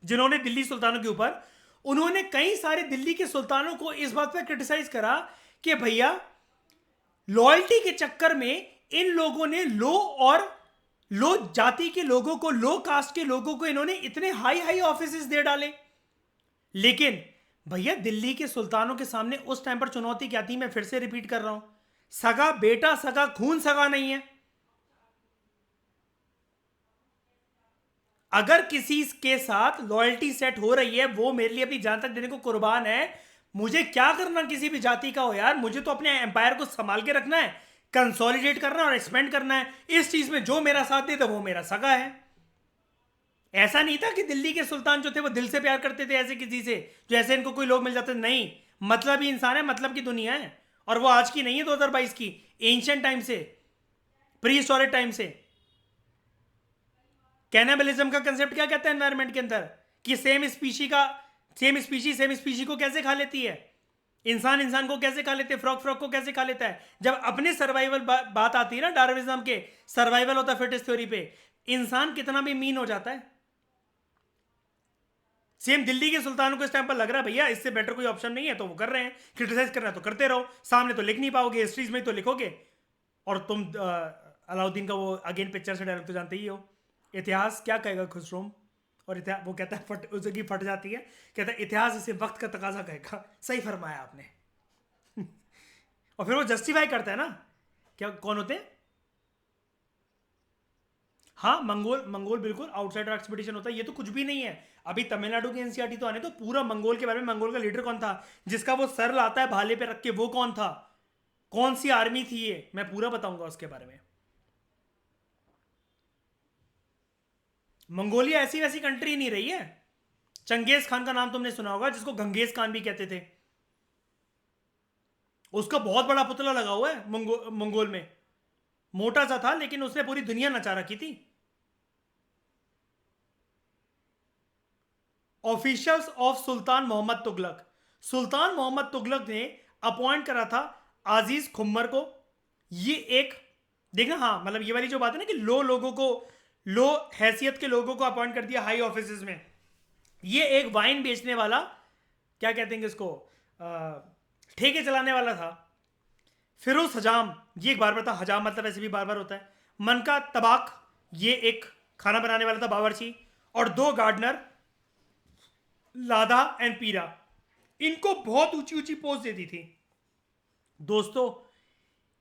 जिन्होंने दिल्ली सुल्तानों के ऊपर, उन्होंने कई सारे दिल्ली के सुल्तानों को इस बात पर क्रिटिसाइज करा कि भैया लॉयल्टी के चक्कर में इन लोगों ने लो जाति के लोगों को, लो कास्ट के लोगों को इन्होंने इतने हाई हाई ऑफिसेस दे डाले। लेकिन भैया दिल्ली के सुल्तानों के सामने उस टाइम पर चुनौती क्या थी, मैं फिर से रिपीट कर रहा हूं, सगा बेटा सगा खून सगा नहीं है। अगर किसी के साथ लॉयल्टी सेट हो रही है, वो मेरे लिए अपनी जान तक देने को कुर्बान है, मुझे क्या करना किसी भी जाति का हो यार, मुझे तो अपने एम्पायर को संभाल के रखना है, कंसोलिडेट करना है और एक्सपेंड करना है। इस चीज में जो मेरा साथ देता वो मेरा सगा है। ऐसा नहीं था कि दिल्ली के सुल्तान जो थे वो दिल से प्यार करते थे ऐसे किसी से, जो ऐसे इनको कोई लोग मिल जाते, नहीं, मतलब ही इंसान है, मतलब की दुनिया है। और वो आज की नहीं है 2022 की, एंशिएंट टाइम से, प्री हिस्टोरिक टाइम से। कैनिबलिज्म का कंसेप्ट क्या कहता है एनवायरनमेंट के अंदर, कि सेम स्पीशी को कैसे खा लेती है, इंसान को कैसे खा लेते हैं, फ्रॉक को कैसे खा लेता है। जब अपने सर्वाइवल बात आती है ना, डार्विनिज्म के survival of the fittest theory पे, इंसान कितना भी मीन हो जाता है। सेम दिल्ली के सुल्तानों को इस टाइम पर लग रहा है भैया इससे बेटर कोई ऑप्शन नहीं है, तो वो कर रहे हैं, क्रिटिसाइज कर रहे हैं तो करते रहो, सामने तो लिख नहीं पाओगे, हिस्ट्रीज में तो लिखोगे। और तुम अलाउद्दीन का वो अगेन पिक्चर से डायलॉग तो जानते ही हो, इतिहास क्या कहेगा खुसरोम, और इतिहास वो कहता है उसकी फट जाती है, कहता है इतिहास इसे वक्त का तकाजा कहेगा। सही फरमाया आपने। और फिर वो जस्टिफाई करता है ना, क्या कौन होते हैं, हाँ मंगोल बिल्कुल आउटसाइडर एक्सपीडिशन होता है। ये तो कुछ भी नहीं है, अभी तमिलनाडु की एनसीईआरटी तो आने तो पूरा मंगोल के बारे में, मंगोल का लीडर कौन था, जिसका वो सर लाता है भाले पे रख के, वो कौन था, कौन सी आर्मी थी, ये मैं पूरा बताऊंगा उसके बारे में। मंगोलिया ऐसी वैसी कंट्री नहीं रही है। चंगेज खान का नाम तुमने सुना होगा, जिसको गंगेज खान भी कहते थे, उसका बहुत बड़ा पुतला लगा हुआ है मंगोल में, मोटा सा था लेकिन उसने पूरी दुनिया नचा रखी थी। Officials of sultan Muhammad Tughlaq, सुल्तान मोहम्मद तुगलक ने अपॉइंट करा था आजीज खुम्मर को। ये एक देखना, हाँ मतलब ये वाली जो बात है ना कि लोगों को, लो हैसियत के लोगों को अपॉइंट कर दिया हाई ऑफिसेस में। ये एक वाइन बेचने वाला, क्या कहते हैं इसको, ठेके चलाने वाला था, फिरोज हजाम। ये एक बारबर था, हजाम मतलब ऐसे भी बारबर होता है। मन का तबाक, ये एक खाना बनाने वाला था, बावर्ची। और दो गार्डनर, लादा एंड पीरा, इनको बहुत ऊंची ऊंची पोस्ट देती थी। दोस्तों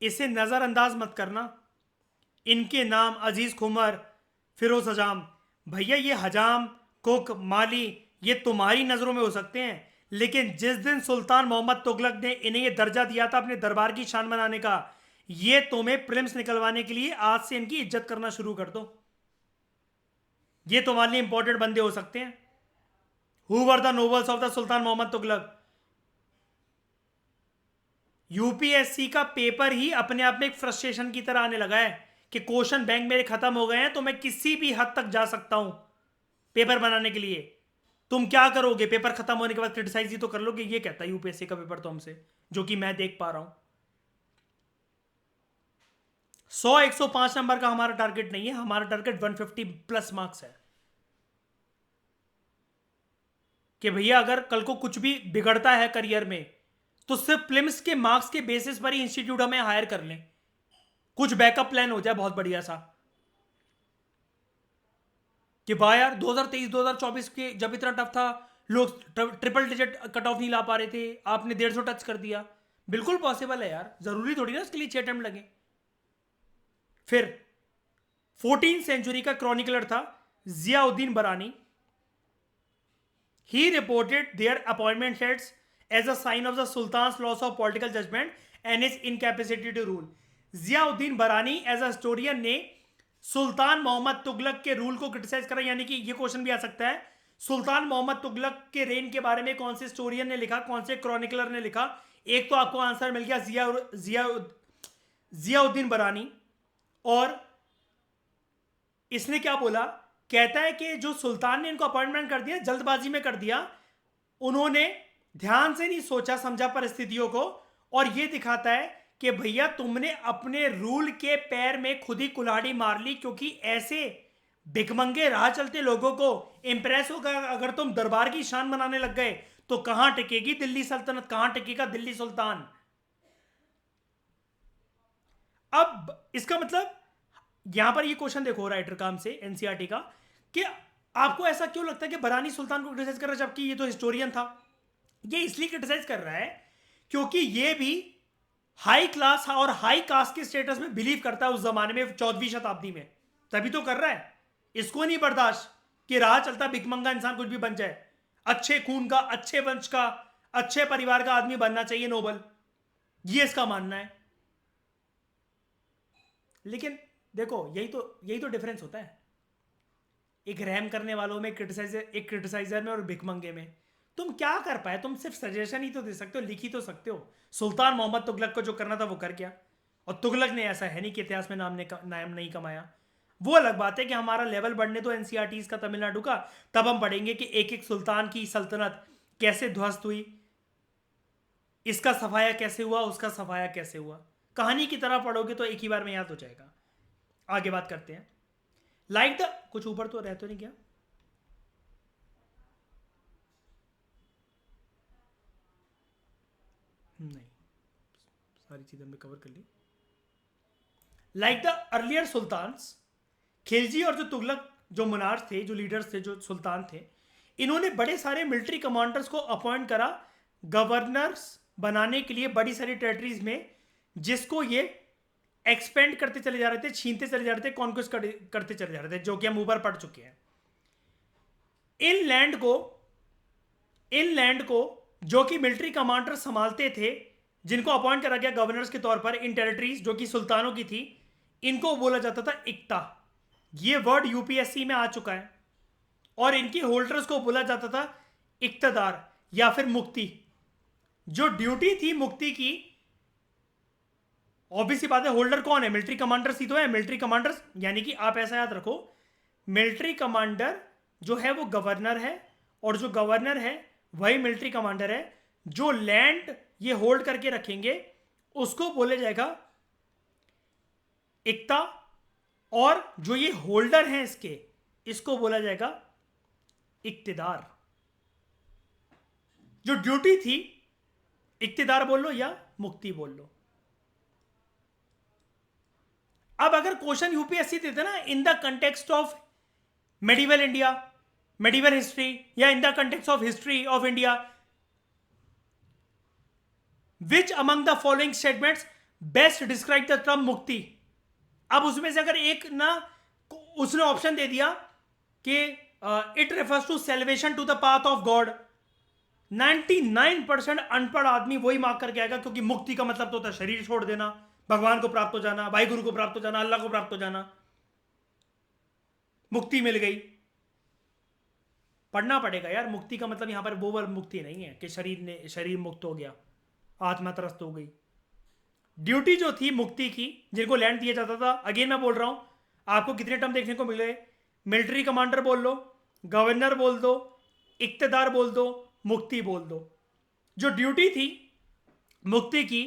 इसे नजरअंदाज मत करना, इनके नाम अजीज खुमर, फिरोज हजाम, भैया ये हजाम, कुक, माली, ये तुम्हारी नजरों में हो सकते हैं, लेकिन जिस दिन सुल्तान मोहम्मद तुगलक ने इन्हें ये दर्जा दिया था अपने दरबार की शान बनाने का, ये तुम्हें प्रिलिम्स निकलवाने के लिए आज से इनकी इज्जत करना शुरू कर दो। ये तुम्हारे लिए इंपॉर्टेंट बंदे हो सकते हैं। Who were the nobles of the sultan Muhammad Tughlaq. UPSC का पेपर ही अपने आप में एक फ्रस्ट्रेशन की तरह आने लगा है कि क्वेश्चन बैंक मेरे खत्म हो गए हैं, तो मैं किसी भी हद तक जा सकता हूं पेपर बनाने के लिए। तुम क्या करोगे, पेपर खत्म होने के बाद क्रिटिसाइज ही तो कर लोगे, ये कहता है यूपीएससी का पेपर तो हमसे, जो कि मैं देख पा रहा हूं। 105 नंबर का हमारा टारगेट नहीं है, हमारा टारगेट 150 प्लस मार्क्स है। कि भैया अगर कल को कुछ भी बिगड़ता है करियर में, तो सिर्फ प्रीलिम्स के मार्क्स के बेसिस पर ही इंस्टीट्यूट हमें हायर कर लें, कुछ बैकअप प्लान हो जाए बहुत बढ़िया सा, कि भाई यार 2023-2024 के जब इतना टफ था, लोग ट्रिपल डिजिट कट ऑफ नहीं ला पा रहे थे, आपने 150 टच कर दिया। बिल्कुल पॉसिबल है यार, जरूरी थोड़ी ना उसके लिए 6 अटेम्प्ट लगे। फिर 14th सेंचुरी का क्रॉनिकलर था जियाउद्दीन बरानी। He reported their appointment heads as a sign of the Sultan's loss of political judgment and his incapacity to rule. Ziauddin बरानी एज अ हिस्टोरियन ने सुल्तान मोहम्मद तुगलक के रूल को क्रिटिसाइज करा। यानी कि ये क्वेश्चन भी आ सकता है, सुल्तान मोहम्मद तुगलक के रेन के बारे में कौन से हिस्टोरियन ने लिखा, कौन से क्रॉनिकलर ने लिखा। एक तो आपको आंसर मिल गया जियाउद्दीन बरानी। और इसने क्या बोला, कहता है कि जो सुल्तान ने इनको अपॉइंटमेंट कर दिया, जल्दबाजी में कर दिया, उन्होंने ध्यान से नहीं सोचा समझा परिस्थितियों को। और यह दिखाता है कि भैया तुमने अपने रूल के पैर में खुद ही कुल्हाड़ी मार ली, क्योंकि ऐसे भिखमंगे राह चलते लोगों को इंप्रेस होकर अगर तुम दरबार की शान बनाने लग गए तो कहां टिकेगी दिल्ली सल्तनत, कहां टिकेगा दिल्ली सुल्तान। अब इसका मतलब यहां पर ये क्वेश्चन देखो राइटर काम से एनसीईआरटी का, कि आपको ऐसा क्यों लगता है कि बरानी सुल्तान को क्रिटिसाइज कर रहा है जबकि ये तो हिस्टोरियन था। ये इसलिए क्रिटिसाइज कर रहा है क्योंकि ये भी हाई क्लास और हाई कास्ट के स्टेटस में बिलीव करता है उस जमाने में 14वीं शताब्दी में, तभी तो कर रहा है। इसको नहीं बर्दाश्त कि राह चलता भिखमंगा इंसान कुछ भी बन जाए, अच्छे खून का, अच्छे वंश का, अच्छे परिवार का आदमी बनना चाहिए नोबल, ये इसका मानना है। लेकिन देखो यही तो डिफरेंस होता है एक रहम करने वालों में, एक क्रिटिसाइजर में और भिखमंगे में। तुम क्या कर पाए? तुम सिर्फ सजेशन ही तो दे सकते हो, लिख ही तो सकते हो। सुल्तान मोहम्मद तुगलक को जो करना था वो कर गया, और तुगलक ने ऐसा है नहीं कि इतिहास में नाम नहीं कमाया। वो अलग बात है कि हमारा लेवल बढ़ने तो एनसीईआरटी का तमिलनाडु का, तब हम पढ़ेंगे कि एक एक सुल्तान की सल्तनत कैसे ध्वस्त हुई, इसका सफाया कैसे हुआ, उसका सफाया कैसे हुआ। कहानी की तरह पढ़ोगे तो एक ही बार में याद हो जाएगा। आगे बात करते हैं। लाइक द कुछ ऊपर तो रहते नहीं क्या? नहीं, सारी चीजें हमने कवर कर ली। Like the earlier sultans, Khilji और जो तुगलक जो मुनार्स थे, जो लीडर्स थे, जो सुल्तान थे, इन्होंने बड़े सारे मिलिट्री कमांडर्स को अपॉइंट करा गवर्नर्स बनाने के लिए बड़ी सारी टेरिटरीज में, जिसको ये एक्सपेंड करते चले जा रहे थे, छीनते चले जा रहे थे, कॉन्क्वेस्ट करते चले जा रहे थे, जो कि हम ऊपर पढ़ चुके हैं। इन लैंड को जो कि मिलिट्री कमांडर संभालते थे, जिनको अपॉइंट करा गया गवर्नर्स के तौर पर, इन टेरिटरीज जो कि सुल्तानों की थी, इनको बोला जाता था इक्ता। ये वर्ड यूपीएससी में आ चुका है। और इनके होल्डर्स को बोला जाता था इक्तदार या फिर मुक्ति। जो ड्यूटी थी मुक्ति की, ऑब्वियसली बात है, होल्डर कौन है? मिलिट्री कमांडर्स ही तो है। मिलिट्री कमांडर्स यानी कि आप ऐसा याद रखो, मिलिट्री कमांडर जो है वो गवर्नर है, और जो गवर्नर है वही मिलिट्री कमांडर है। जो लैंड ये होल्ड करके रखेंगे उसको बोले जाएगा इक्ता, और जो ये होल्डर हैं इसको बोला जाएगा इक्तिदार। जो ड्यूटी थी, इक्तिदार बोल लो या मुक्ति बोल लो। अब अगर क्वेश्चन यूपीएससी देते ना in the context of medieval India, medieval history, या in the context of history of India, which among the following statements best describe the term muqti. अब उसमें से अगर एक ना उसने ऑप्शन दे दिया कि it refers to salvation to the path of God, 99% अनपढ़ आदमी वही मार्क करके आएगा, क्योंकि मुक्ति का मतलब तो होता है शरीर छोड़ देना, भगवान को प्राप्त हो जाना, भाई गुरु को प्राप्त हो जाना, अल्लाह को प्राप्त हो जाना। मुक्ति मिल गई, पढ़ना पड़ेगा यार। मुक्ति का मतलब यहां पर वो मुक्ति नहीं है कि शरीर मुक्त हो गया, आत्मा त्रस्त हो गई। ड्यूटी जो थी मुक्ति की, जिनको लैंड दिया जाता था, अगेन मैं बोल रहा हूं, आपको कितने टर्म देखने को मिले? मिलिट्री कमांडर बोल लो, गवर्नर बोल दो, इक्तदार बोल दो, मुक्ति बोल दो। जो ड्यूटी थी मुक्ति की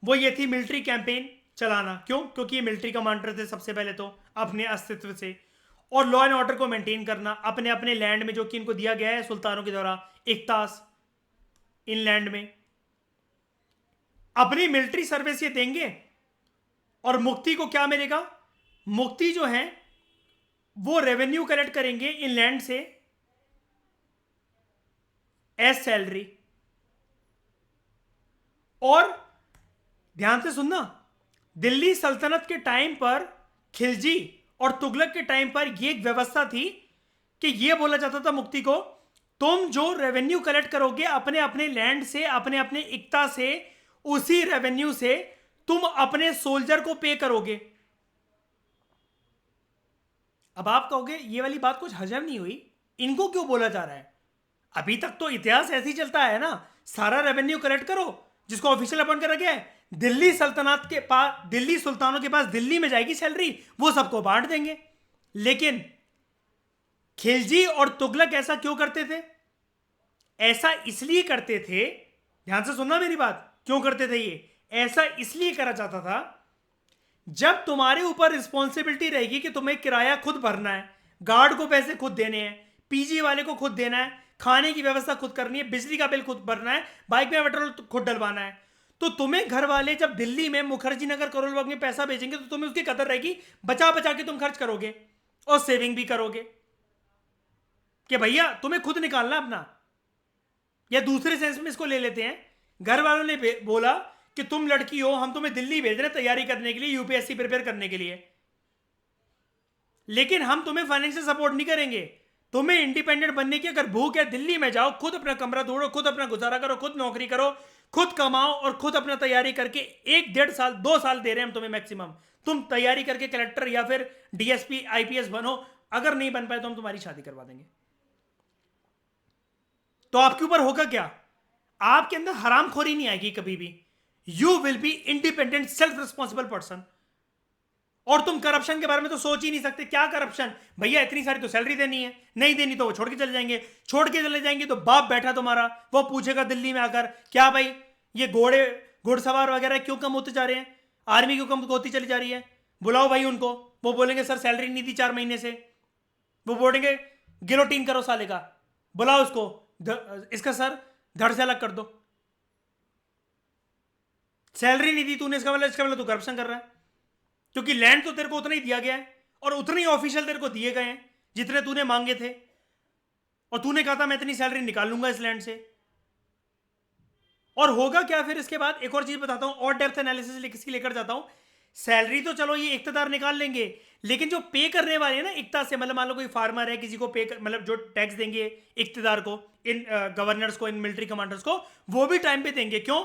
वो ये थी मिलिट्री कैंपेन चलाना। क्यों? क्योंकि ये मिलिट्री कमांडर थे सबसे पहले तो अपने अस्तित्व से, और लॉ एंड ऑर्डर को मेंटेन करना अपने अपने लैंड में, जो कि इनको दिया गया है सुल्तानों के द्वारा, इक्तास इन लैंड में। अपनी मिलिट्री सर्विस ये देंगे, और मुक्ति को क्या मिलेगा? मुक्ति जो है वो रेवेन्यू कलेक्ट करेंगे इन लैंड से एज सैलरी। और ध्यान से सुनना, दिल्ली सल्तनत के टाइम पर, खिलजी और तुगलक के टाइम पर ये एक व्यवस्था थी कि ये बोला जाता था मुक्ति को, तुम जो रेवेन्यू कलेक्ट करोगे अपने अपने लैंड से, अपने अपने इक्ता से, उसी रेवेन्यू से तुम अपने सोल्जर को पे करोगे। अब आप कहोगे ये वाली बात कुछ हजम नहीं हुई, इनको क्यों बोला जा रहा है? अभी तक तो इतिहास ऐसे ही चलता है ना, सारा रेवेन्यू कलेक्ट करो, जिसको ऑफिशियल अपॉइंट कर रखा है, दिल्ली सल्तनत के पास, दिल्ली सुल्तानों के पास दिल्ली में जाएगी सैलरी, वो सबको बांट देंगे। लेकिन खिलजी और तुगलक ऐसा क्यों करते थे? ऐसा इसलिए करते थे, ध्यान से सुनना मेरी बात, क्यों करते थे ये? ऐसा इसलिए करा जाता था, जब तुम्हारे ऊपर रिस्पॉन्सिबिलिटी रहेगी कि तुम्हें किराया खुद भरना है, गार्ड को पैसे खुद देने हैं, पीजी वाले को खुद देना है, खाने की व्यवस्था खुद करनी है, बिजली का बिल खुद भरना है, बाइक में पेट्रोल खुद डलवाना है। तो तुम्हें घर वाले जब दिल्ली में मुखर्जी नगर करोल बाग में पैसा भेजेंगे तो तुम्हें उसकी कदर रहेगी, बचा बचा के तुम खर्च करोगे और सेविंग भी करोगे कि भैया तुम्हें खुद निकालना अपना। या दूसरे सेंस में इसको ले लेते हैं, घर वालों ने बोला कि तुम लड़की हो, हम तुम्हें दिल्ली भेज रहे हैं तैयारी करने के लिए, यूपीएससी प्रिपेयर करने के लिए, लेकिन हम तुम्हें फाइनेंशियल सपोर्ट नहीं करेंगे। तुम्हें इंडिपेंडेंट बनने की अगर भूख है, दिल्ली में जाओ, खुद अपना कमरा तोड़ो, खुद अपना गुजारा करो, खुद नौकरी करो, खुद कमाओ और खुद अपना तैयारी करके 1-1.5 साल 2 साल दे रहे हैं हम तुम्हें मैक्सिमम, तुम तैयारी करके कलेक्टर या फिर डीएसपी आईपीएस बनो। अगर नहीं बन पाए तो हम तुम्हारी शादी करवा देंगे। तो आपके ऊपर होगा क्या? आपके अंदर हरामखोरी नहीं आएगी कभी भी। You will be independent self responsible person. और तुम करप्शन के बारे में तो सोच ही नहीं सकते। क्या करप्शन भैया, इतनी सारी तो सैलरी देनी है, नहीं देनी तो वो छोड़ के चले जाएंगे, छोड़ के चले जाएंगे तो बाप बैठा तुम्हारा वो पूछेगा दिल्ली में आकर, क्या भाई ये घुड़सवार वगैरह क्यों कम होते जा रहे हैं, आर्मी क्यों कम होती चली जा रही है, बुलाओ भाई उनको। वो बोलेंगे सर सैलरी नहीं दी 4 महीने से। वो बोलेंगे गिलोटीन करो साले का, बुलाओ उसको, इसका सर धड़ से अलग कर दो। सैलरी नहीं दी तूने, इसका मतलब तू करप्शन कर रहा है, क्योंकि लैंड तो तेरे को उतना ही दिया गया है और उतने ही ऑफिशियल तेरे को दिए गए हैं जितने तूने मांगे थे, और तूने कहा था मैं इतनी सैलरी निकाल लूंगा इस लैंड से। और होगा क्या फिर इसके बाद? एक और चीज बताता हूं और डेप्थ एनालिसिस किसकी लेकर जाता हूं। सैलरी तो चलो ये इक्तदार निकाल लेंगे, लेकिन जो पे करने वाले हैं ना इक्ता से, मतलब मान लो कोई फार्मर है, किसी को पे मतलब जो टैक्स देंगे इक्तदार को, इन गवर्नर्स को, इन मिलिट्री कमांडर्स को, वो भी टाइम पे देंगे। क्यों?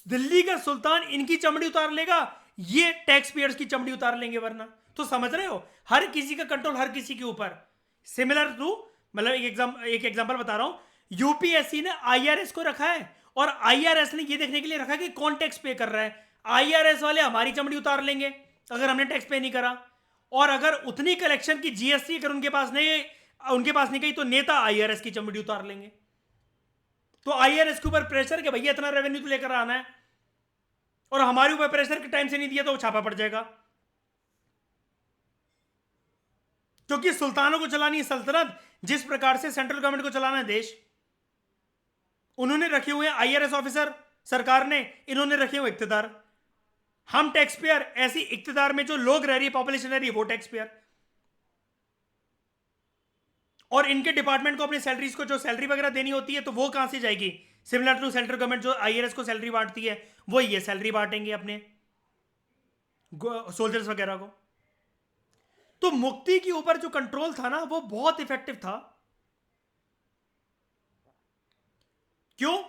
दिल्ली का सुल्तान इनकी चमड़ी उतार लेगा, ये टैक्स पेयर्स की चमड़ी उतार लेंगे वरना। तो समझ रहे हो, हर किसी का कंट्रोल हर किसी के ऊपर। सिमिलर टू, मतलब एक एग्जांपल बता रहा हूं, यूपीएससी ने आईआरएस को रखा है और आईआरएस ने ये देखने के लिए रखा कि कौन टैक्स पे कर रहा है। आईआरएस वाले हमारी चमड़ी उतार लेंगे अगर हमने टैक्स पे नहीं करा, और अगर उतनी कलेक्शन की जीएसटी अगर उनके पास नहीं गई तो नेता आईआरएस की चमड़ी उतार लेंगे। तो आईआरएस के ऊपर प्रेशर कि भैया इतना रेवेन्यू तो लेकर आना है, और हमारे ऊपर प्रेशर के टाइम से नहीं दिया तो वो छापा पड़ जाएगा। क्योंकि सुल्तानों को चलानी है सल्तनत, जिस प्रकार से सेंट्रल गवर्नमेंट को चलाना है देश। उन्होंने रखे हुए आईआरएस ऑफिसर, सरकार ने, इन्होंने रखे हुए इक्तदार। हम टैक्स पेयर, ऐसी इक्तदार में जो लोग रह रही है, पॉपुलेशन रह रही है, वो टैक्स पेयर। और इनके डिपार्टमेंट को अपनी सैलरीज को जो सैलरी वगैरह देनी होती है तो वो कहां से जाएगी? सिमिलर टू सेंट्रल गवर्नमेंट जो आईआरएस को सैलरी बांटती है, वो ये सैलरी बांटेंगे अपने सोल्जर्स वगैरह को। तो मुक्ति के ऊपर जो कंट्रोल था ना, वो बहुत इफेक्टिव था। क्यों?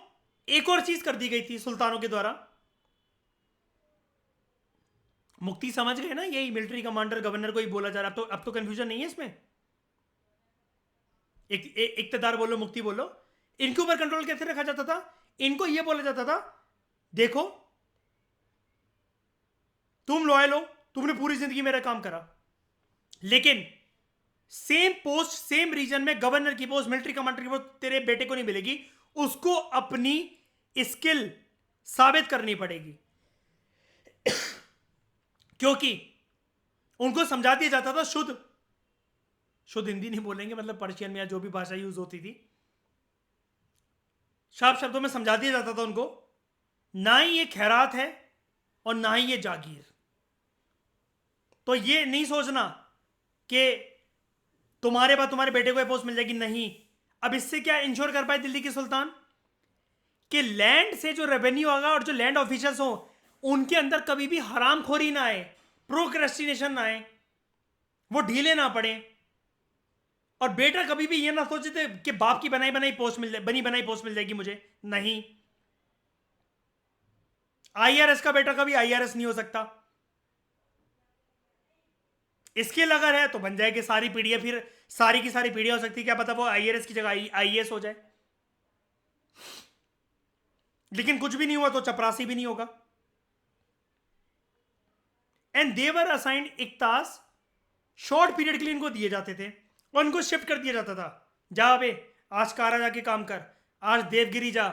एक और चीज कर दी गई थी सुल्तानों के द्वारा। मुक्ति समझ गए ना, यही मिलिट्री कमांडर गवर्नर को ही बोला जा रहा। अब तो कंफ्यूजन नहीं है इसमें। इक्तदार बोलो, मुक्ति बोलो, इनके ऊपर कंट्रोल कैसे रखा जाता था? इनको यह बोला जाता था, देखो तुम लॉयल हो, तुमने पूरी जिंदगी मेरा काम करा, लेकिन सेम पोस्ट सेम रीजन में गवर्नर की पोस्ट, मिलिट्री कमांडर की पोस्ट तेरे बेटे को नहीं मिलेगी। उसको अपनी स्किल साबित करनी पड़ेगी। क्योंकि उनको समझा दिया जाता था, शुद्ध हिंदी नहीं बोलेंगे, मतलब पर्शियन में या जो भी भाषा यूज होती थी, साफ शब्दों में समझा दिया जाता था उनको, ना ही ये खैरात है और ना ही ये जागीर। तो ये नहीं सोचना कि तुम्हारे बाद तुम्हारे बेटे को ये पोस्ट मिल जाएगी, नहीं। अब इससे क्या इंश्योर कर पाए दिल्ली के सुल्तान कि लैंड से जो रेवेन्यू आएगा और जो लैंड ऑफिशियल्स हो उनके अंदर कभी भी हरामखोरी ना आए, प्रोक्रेस्टिनेशन ना आए, वो ढीले ना पड़े, और बेटा कभी भी ये ना सोचे थे कि बाप की बनी बनाई पोस्ट मिल जाएगी मुझे। नहीं, आईआरएस का बेटा कभी आईआरएस नहीं हो सकता। स्किल अगर है तो बन जाएगी सारी पीढ़ियां, फिर सारी की सारी पीढ़ियां हो सकती है, क्या पता वो आईआरएस की जगह आईएएस हो जाए। लेकिन कुछ भी नहीं हुआ तो चपरासी भी नहीं होगा। एंड देवर असाइंड इक्तास, शॉर्ट पीरियड के लिए इनको दिए जाते थे और इनको शिफ्ट कर दिया जाता था, जा बे आज कारा जाके काम कर, आज देवगिरी जा,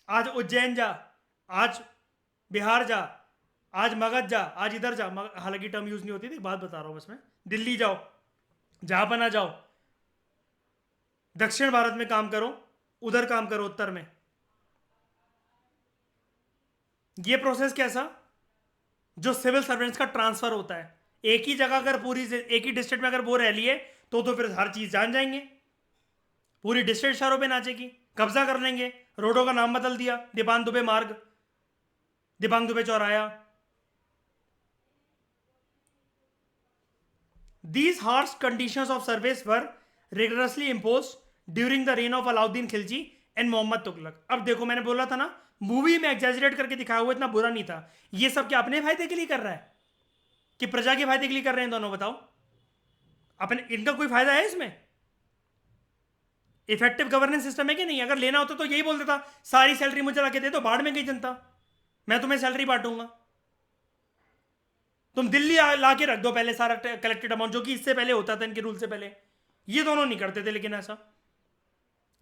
आज उज्जैन जा, आज बिहार जा, आज मगध जा, आज इधर जा। हालांकि टर्म यूज नहीं होती थी, बात बता रहा हूं बस मैं। दिल्ली जाओ, जहां पर ना जाओ, दक्षिण भारत में काम करो, उधर काम करो उत्तर में। ये प्रोसेस कैसा, जो सिविल सर्वेंट्स का ट्रांसफर होता है, एक ही जगह अगर एक ही डिस्ट्रिक्ट में अगर वो रह लिए तो फिर हर चीज जान जाएंगे, पूरी डिस्ट्रिक्ट शहरों पे नाचेगी, कब्जा कर लेंगे। रोडों का नाम बदल दिया, दीपांग दुबे मार्ग, दीपांग Dubey चौराया। These harsh conditions of service were rigorously imposed during the reign of Alauddin Khilji and Muhammad Tughlaq. अब देखो, मैंने बोला था ना, मूवी में एग्जैजरेट करके दिखाया हुआ इतना बुरा नहीं था। ये सब क्या अपने फायदे के लिए कर रहा है कि प्रजा के फायदे के लिए कर रहे हैं दोनों, बताओ? अपने इनका कोई फायदा है इसमें? इफेक्टिव गवर्नेंस सिस्टम है कि नहीं? अगर लेना होता तो यही बोल देता, सारी सैलरी मुझे ला के दे दो, बाढ़ में गई जनता, मैं तुम्हें सैलरी बांटूंगा। तुम दिल्ली ला के रख दो पहले सारा कलेक्टेड अमाउंट, जो कि इससे पहले होता था, इनके रूल से पहले। ये दोनों नहीं करते थे लेकिन ऐसा,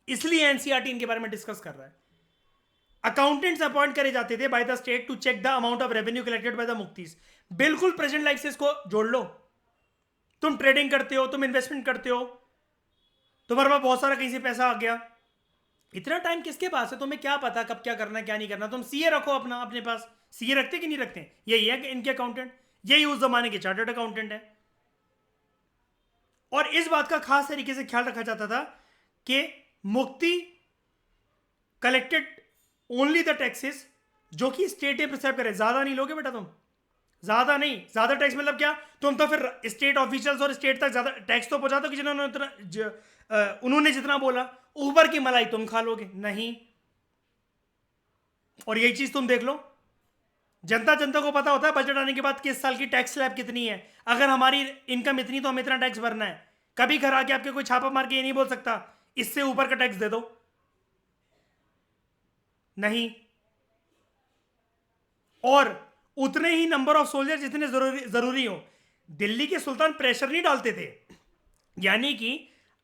इसलिए एनसीईआरटी इनके बारे में डिस्कस कर रहा है। अकाउंटेंट्स अपॉइंट करे जाते थे by the state to check the amount of revenue collected by the muqtis. बिल्कुल प्रेजेंट लाइफ से इसको जोड़ लो। तुम ट्रेडिंग करते हो, तुम इन्वेस्टमेंट करते हो, तुम्हारे पास बहुत सारा कहीं से पैसा आ गया, इतना टाइम किसके पास है? तुम्हें क्या पता कब क्या करना क्या नहीं करना? तुम सीए रखो अपना अपने पास। सीए रखते कि नहीं रखते? यही है कि इनके अकाउंटेंट, यही उस जमाने के चार्टर्ड अकाउंटेंट है। और इस बात का खास तरीके से ख्याल रखा जाता था कि मुक्ति कलेक्टेड ओनली द टैक्सेस जो कि स्टेट ने प्रिस्क्राइब करे। ज्यादा नहीं लोगे बेटा तुम, ज्यादा नहीं। ज्यादा टैक्स मतलब क्या? तुम तो फिर स्टेट ऑफिशियल्स और स्टेट तक ज्यादा टैक्स तो पहुंचा दो कि उन्होंने जितना बोला, ऊपर की मलाई तुम खा लोगे नहीं। और यही चीज तुम देख लो, जनता को पता होता है बजट आने के बाद किस साल की टैक्स स्लैब कितनी है। अगर हमारी इनकम इतनी तो हमें इतना टैक्स भरना है। कभी घर आके आपके कोई छापा मार के ये नहीं बोल सकता इससे ऊपर का टैक्स दे दो, नहीं। और उतने ही नंबर ऑफ सोल्जर जितने जरूरी हो। दिल्ली के सुल्तान प्रेशर नहीं डालते थे, यानी कि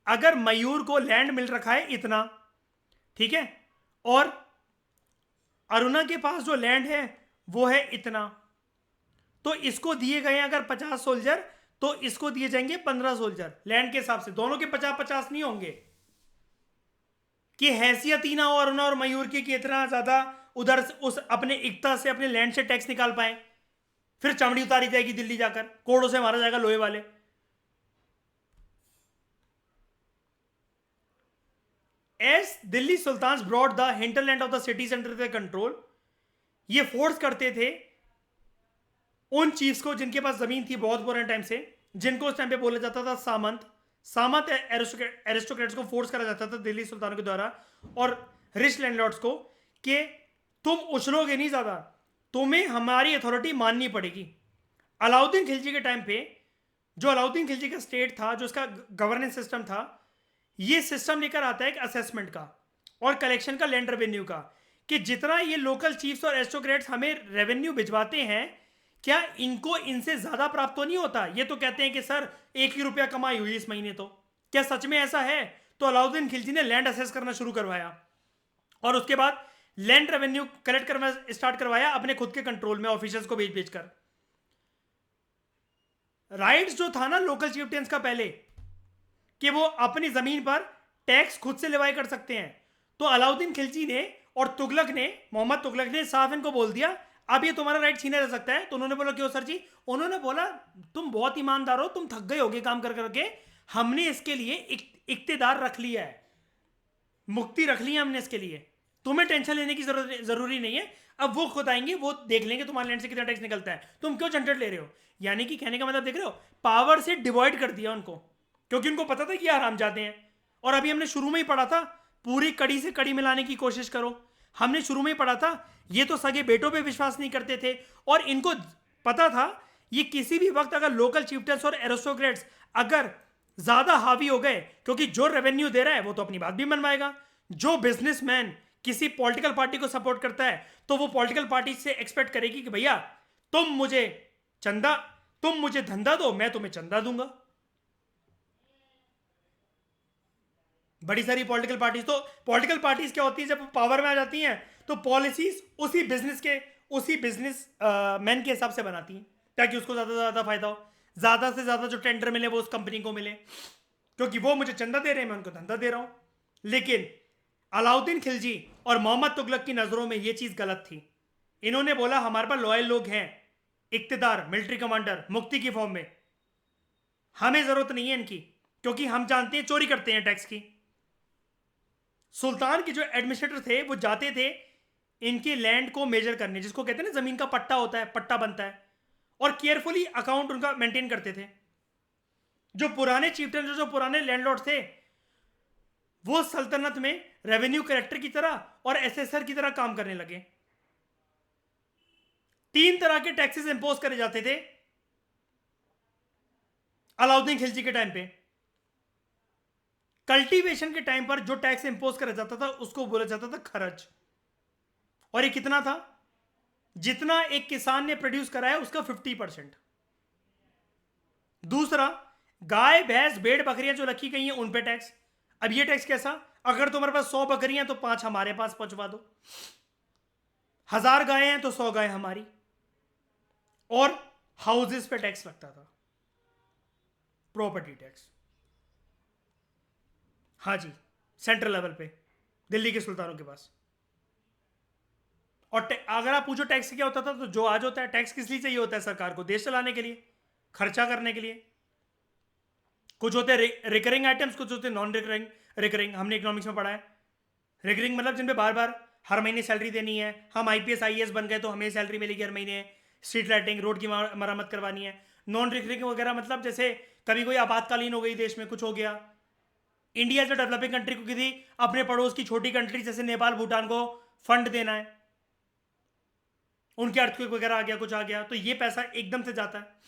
अगर मयूर को लैंड मिल रखा है इतना, ठीक है, और अरुणा के पास जो लैंड है वो है इतना, तो इसको दिए गए अगर 50 सोल्जर तो इसको दिए जाएंगे 15 सोल्जर लैंड के हिसाब से। दोनों के 50-50 नहीं होंगे कि हैसियत ही ना हो अरुणा और मयूर की कि इतना ज्यादा उधर उस अपने इकता से अपने लैंड से टैक्स निकाल पाए। फिर चमड़ी उतारी जाएगी दिल्ली जाकर, कोड़ों से मारा जाएगा लोहे वाले। As Delhi sultans brought the hinterland of the cities under the control, ये फोर्स करते थे उन चीफ्स को जिनके पास जमीन थी बहुत पुराने टाइम से, जिनको उस टाइम पे बोला जाता था सामंत एरिस्टोक्रेट्स को फोर्स करा जाता था दिल्ली सुल्तानों के द्वारा और रिच लैंडलॉर्ड्स को कि तुम उछलोगे नहीं ज्यादा, तुम्हें हमारी अथॉरिटी माननी पड़ेगी। अलाउद्दीन खिलजी के टाइम पे जो अलाउद्दीन खिलजी का स्टेट था, जो उसका गवर्नेंस सिस्टम था, ये सिस्टम लेकर आता है एक असेसमेंट का और कलेक्शन का, लैंड रेवेन्यू का, कि जितना ये लोकल चीफ्स और एरिस्टोक्रेट्स हमें रेवेन्यू भिजवाते हैं, क्या इनको इनसे ज्यादा प्राप्त तो नहीं होता? ये तो कहते हैं कि सर 1 ही रुपया कमाई हुई इस महीने, तो क्या सच में ऐसा है? तो अलाउद्दीन खिलजी ने लैंड असेस करना शुरू करवाया और उसके बाद लैंड रेवेन्यू कलेक्ट करना स्टार्ट करवाया अपने खुद के कंट्रोल में, ऑफिसर्स को भेज भेज कर। राइट्स जो था ना लोकल चिफ्टेंस का पहले, कि वो अपनी जमीन पर टैक्स खुद से लेवाई कर सकते हैं, तो अलाउद्दीन खिलजी ने और तुगलक ने, मोहम्मद तुगलक ने साफ इनको बोल दिया अब ये तुम्हारा राइट छीना जा सकता है। तो उन्होंने बोला क्यों सर जी? उन्होंने बोला तुम बहुत ईमानदार हो, तुम थक गए होगे काम कर करके, हमने इसके लिए इख्तियार रख लिया है, मुक्ति रख ली है हमने इसके लिए, तुम्हें टेंशन लेने की जरूरी नहीं है। अब वो खुद आएंगे, वो देख लेंगे तुम्हारे लैंड से कितना टैक्स निकलता है, तुम क्यों झंझट ले रहे हो? यानी कि कहने का मतलब देख रहे हो, पावर से डिवाइड कर दिया उनको, क्योंकि उनको पता था कि यार हम जाते हैं। और अभी हमने शुरू में ही पढ़ा था, पूरी कड़ी से कड़ी मिलाने की कोशिश करो। हमने शुरू में ही पढ़ा था, ये तो सगे बेटों पे विश्वास नहीं करते थे और इनको पता था ये किसी भी वक्त अगर लोकल चिफ्टर्स और एरिस्टोक्रेट्स अगर ज्यादा हावी हो गए, क्योंकि जो रेवेन्यू दे रहा है वो तो अपनी बात भी मनवाएगा। जो बिजनेसमैन किसी पॉलिटिकल पार्टी को सपोर्ट करता है तो वो पॉलिटिकल पार्टी से एक्सपेक्ट करेगी कि भैया तुम मुझे धंधा दो, मैं तुम्हें चंदा दूंगा। बड़ी सारी पॉलिटिकल पार्टीज क्या होती है, जब पावर में आ जाती हैं तो पॉलिसीज उसी बिजनेस मैन के हिसाब से बनाती हैं ताकि उसको ज्यादा से ज्यादा फायदा हो। ज़्यादा से ज़्यादा जो टेंडर मिले वो उस कंपनी को मिले, क्योंकि वो मुझे चंदा दे रहे हैं, मैं उनको धंधा दे रहा हूं। लेकिन अलाउद्दीन खिलजी और मोहम्मद तुगलक की नज़रों में ये चीज़ गलत थी। इन्होंने बोला हमारे पास लॉयल लोग हैं, इक्तदार, मिलिट्री कमांडर, मुक्ति की फॉर्म में, हमें ज़रूरत नहीं है इनकी, क्योंकि हम जानते हैं चोरी करते हैं टैक्स की। सुल्तान के जो एडमिनिस्ट्रेटर थे वो जाते थे इनके लैंड को मेजर करने, जिसको कहते हैं ना ज़मीन का पट्टा होता है, पट्टा बनता है, और केयरफुली अकाउंट उनका मेंटेन करते थे। जो पुराने चीफ्टन, जो पुराने लैंडलॉर्ड थे, वो सल्तनत में रेवेन्यू कलेक्टर की तरह और एसेसर की तरह काम करने लगे। 3 तरह के टैक्सेस इंपोज करे जाते थे अलाउद्दीन खिलजी के टाइम पे। कल्टीवेशन के टाइम पर जो टैक्स इंपोज करा जाता था उसको बोला जाता था खर्च, और ये कितना था? जितना एक किसान ने प्रोड्यूस कराया उसका 50%। दूसरा, गाय, भैंस, भेड़, बकरियां जो रखी गई हैं उन पे टैक्स। अब ये टैक्स कैसा? अगर तुम्हारे पास 100 बकरियां तो 5 हमारे पास पहुंचवा दो, 1000 गायें हैं तो 100 गाय हमारी। और हाउसेस पे टैक्स लगता था, प्रॉपर्टी टैक्स। हाँ जी, सेंट्रल लेवल पे, दिल्ली के सुल्तानों के पास। और अगर आप पूछो टैक्स क्या होता था, तो जो आज होता है, टैक्स किस लिए चाहिए होता है? सरकार को देश चलाने के लिए, खर्चा करने के लिए। कुछ होते हैं रिकरिंग आइटम्स, कुछ होते हैं नॉन रिकरिंग। रिकरिंग हमने इकोनॉमिक्स में पढ़ा है। रिकरिंग मतलब जिन पे बार बार हर महीने सैलरी देनी है। हम आईपीएस आईएएस बन गए तो हमें सैलरी मिलेगी हर महीने। स्ट्रीट लाइटिंग, रोड की मरम्मत करवानी है। नॉन रिकरिंग वगैरह मतलब जैसे कभी कोई आपातकालीन हो गई, देश में कुछ हो गया। इंडिया जो डेवलपिंग कंट्री को किसी अपने पड़ोस की छोटी कंट्री जैसे नेपाल, भूटान को फंड देना है, उनके अर्थक्वेक वगैरह आ गया, कुछ आ गया, तो ये पैसा एकदम से जाता है।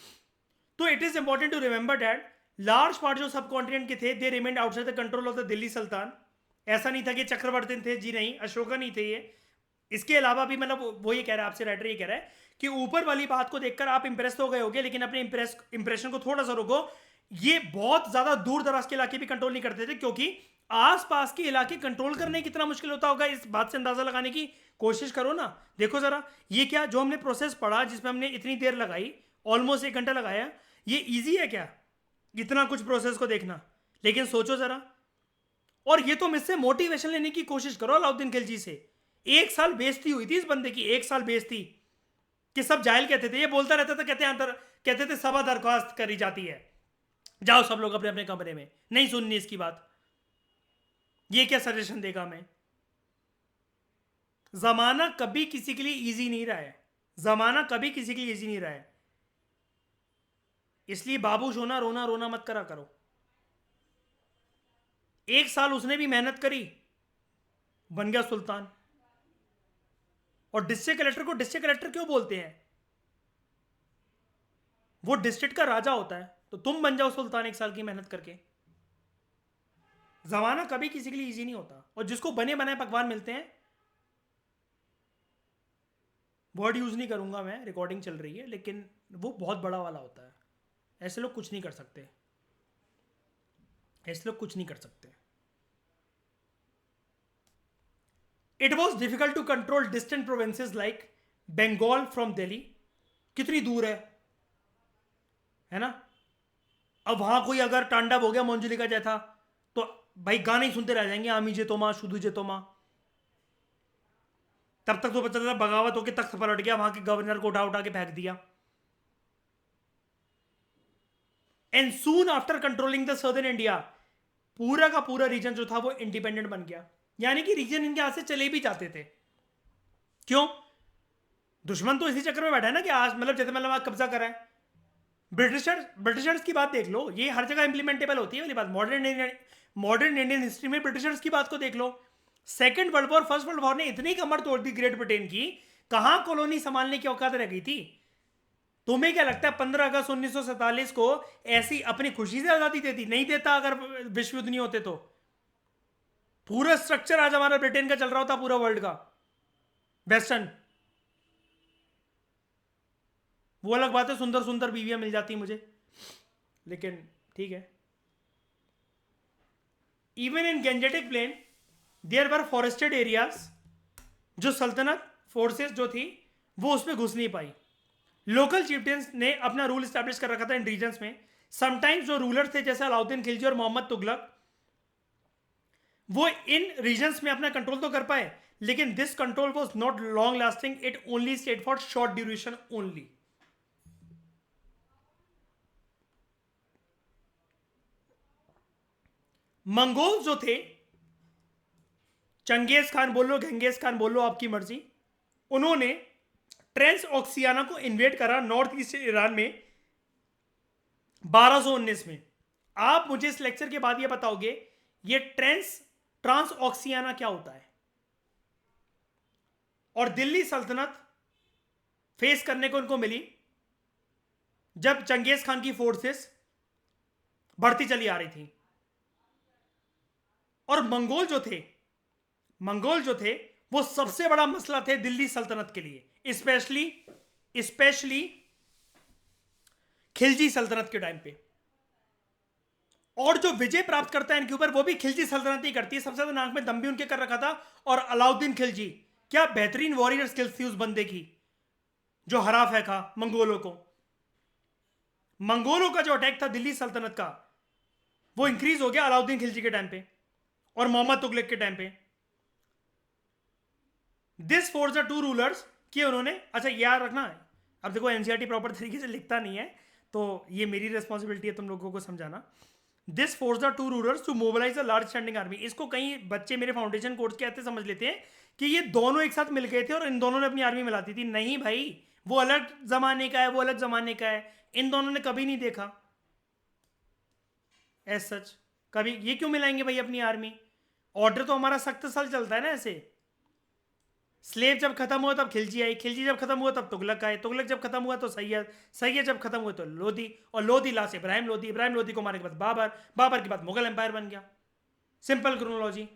तो it is important to remember that large part जो सब कॉन्टिनेंट के थे, they remained outside the control of the Delhi sultan. ऐसा नहीं था कि चक्रवर्ती थे, जी नहीं, अशोका नहीं थे ये। इसके अलावा भी मतलब वो ये कह रहा है, आपसे राइटर ये कह रहा है कि ऊपर वाली बात को देखकर आप इंप्रेस तो हो गए होगे, लेकिन अपने इंप्रेशन को थोड़ा सा रोको। ये बहुत ज्यादा दूर दराज के इलाके भी कंट्रोल नहीं करते थे, क्योंकि आसपास के इलाके कंट्रोल करने कितना मुश्किल होता होगा, इस बात से अंदाजा लगाने की कोशिश करो ना। देखो जरा, ये क्या जो हमने प्रोसेस पढ़ा, जिसमें हमने इतनी देर लगाई, ऑलमोस्ट 1 घंटा लगाया, ये ईजी है क्या इतना कुछ प्रोसेस को देखना? लेकिन सोचो जरा। और ये तुम इससे मोटिवेशन लेने की कोशिश करो अलाउद्दीन खिलजी से। 1 साल बेइज्जती हुई थी इस बंदे की, 1 साल बेइज्जती, कि सब जाहिल कहते थे। ये बोलता रहता था, कहते थे सभा दरख्वास्त करी जाती है, जाओ सब लोग अपने अपने कमरे में, नहीं सुननी इसकी बात। ये क्या सजेशन देगा मैं? जमाना कभी किसी के लिए इजी नहीं रहा है, जमाना कभी किसी के लिए इजी नहीं रहा है। इसलिए बाबू सोना रोना रोना मत करा करो। 1 साल उसने भी मेहनत करी, बन गया सुल्तान। और डिस्ट्रिक्ट कलेक्टर को डिस्ट्रिक्ट कलेक्टर क्यों बोलते हैं? वो डिस्ट्रिक्ट का राजा होता है, तो तुम बन जाओ सुल्तान 1 साल की मेहनत करके। जमाना कभी किसी के लिए इजी नहीं होता, और जिसको बने बनाए पकवान मिलते हैं, वर्ड यूज नहीं करूंगा मैं, रिकॉर्डिंग चल रही है, लेकिन वो बहुत बड़ा वाला होता है। ऐसे लोग कुछ नहीं कर सकते, ऐसे लोग कुछ नहीं कर सकते। It was difficult to control distant provinces like Bengal from Delhi. कितनी दूर है ना? अब वहां कोई अगर तांडव हो गया मंजुलिका जैसा, तो भाई गाने ही सुनते रह जाएंगे, आमी जे तोमा, शुदू जे तोमा। तब तक तो पता चला बगावत होकर तख्त पलट गया, वहां के गवर्नर को उठा उठा के फेंक दिया। And soon after controlling the southern India, पूरा का पूरा रीजन जो था वो इंडिपेंडेंट बन गया। यानी कि रीजन इनके हाथ से चले भी जाते थे। क्यों? दुश्मन तो इसी चक्कर में बैठा है ना कि आज मतलब जैसे मतलब आज कब्जा करा है। ब्रिटिशर्स की बात देख लो, ये हर जगह इंप्लीमेंटेबल होती है वाली बात। मॉडर्न इंडियन हिस्ट्री में ब्रिटिशर्स की बात को देख लो। Second world war, first world war ने इतनी कमर तोड़ दी ग्रेट ब्रिटेन की, कहां कॉलोनी संभालने की औकात रह गई थी? तुम्हें क्या लगता है 15 अगस्त 1947 को ऐसी अपनी खुशी से आजादी देती? नहीं देता अगर विश्व युद्ध नहीं होते तो। पूरा स्ट्रक्चर आज हमारा ब्रिटेन का चल रहा होता, पूरा वर्ल्ड का, वेस्टर्न। वो अलग बात है, सुंदर सुंदर बीवियां मिल जाती मुझे, लेकिन ठीक है। Even in Gangetic plain there were forested areas. जो सल्तनत फोर्सेस जो थी वो उसमें घुस नहीं पाई। लोकल चिफ्टन्स ने अपना रूल स्टैब्लिश कर रखा था इन रीजन्स में. समटाइम्स जो रूलर थे जैसे अलाउद्दीन खिलजी और मोहम्मद तुगलक, वो इन रीजन्स में अपना कंट्रोल तो कर पाए, लेकिन this control was not long lasting. It only state for short duration only. Mongol जो थे, चंगेज खान बोल लो, गेंगेज खान बोल लो, आपकी मर्जी, उन्होंने ट्रांस ऑक्सियाना को इन्वेट करा नॉर्थ ईस्ट ईरान में 1219 में. आप मुझे इस लेक्चर के बाद ये बताओगे ये ट्रांस ऑक्सियाना क्या होता है. और दिल्ली सल्तनत फेस करने को उनको मिली जब चंगेज खान की फोर्सेस बढ़ती चली आ रही थी. और मंगोल जो थे वो सबसे बड़ा मसला थे दिल्ली सल्तनत के लिए, स्पेशली खिलजी सल्तनत के टाइम पे. और जो विजय प्राप्त करता है इनके ऊपर वो भी खिलजी सल्तनत ही करती है. सबसे ज्यादा नाक में दम भी उनके कर रखा था. और अलाउद्दीन खिलजी, क्या बेहतरीन वॉरियर स्किल्स थी उस बंदे की, जो हरा फेंका मंगोलों को. मंगोलों का जो अटैक था दिल्ली सल्तनत का, वो इंक्रीज हो गया अलाउद्दीन खिलजी के टाइम पे और मोहम्मद तुगलक के टाइम पे. This force the two rulers कि उन्होंने, अच्छा याद रखना है, अब देखो एनसीईआरटी प्रॉपर तरीके से लिखता नहीं है तो ये मेरी रिस्पॉन्सिबिलिटी है तुम लोगों को समझाना. This force the two rulers to mobilise a large standing army. इसको कई बच्चे मेरे फाउंडेशन कोर्स के ऐसे समझ लेते हैं कि ये दोनों एक साथ मिल गए थे और इन दोनों ने अपनी आर्मी मिलाती थी. नहीं भाई, वो अलग जमाने का है, वो अलग जमाने का है. इन दोनों ने कभी नहीं देखा एज सच. कभी ये क्यों मिलाएंगे भाई अपनी आर्मी. ऑर्डर तो हमारा सख्त सल चलता है ना ऐसे. स्लेव जब खत्म हुआ तब खिलजी आई, खिलजी जब खत्म हुआ तब तुगलक आए, तुगलक जब खत्म हुआ तो सैयद, सैयद जब खत्म हुआ तो लोधी, और लोधी लास्ट इब्राहिम लोधी, इब्राहिम लोधी को मारने के बाद बाबर, बाबर के बाद मुगल एम्पायर बन गया. Simple chronology.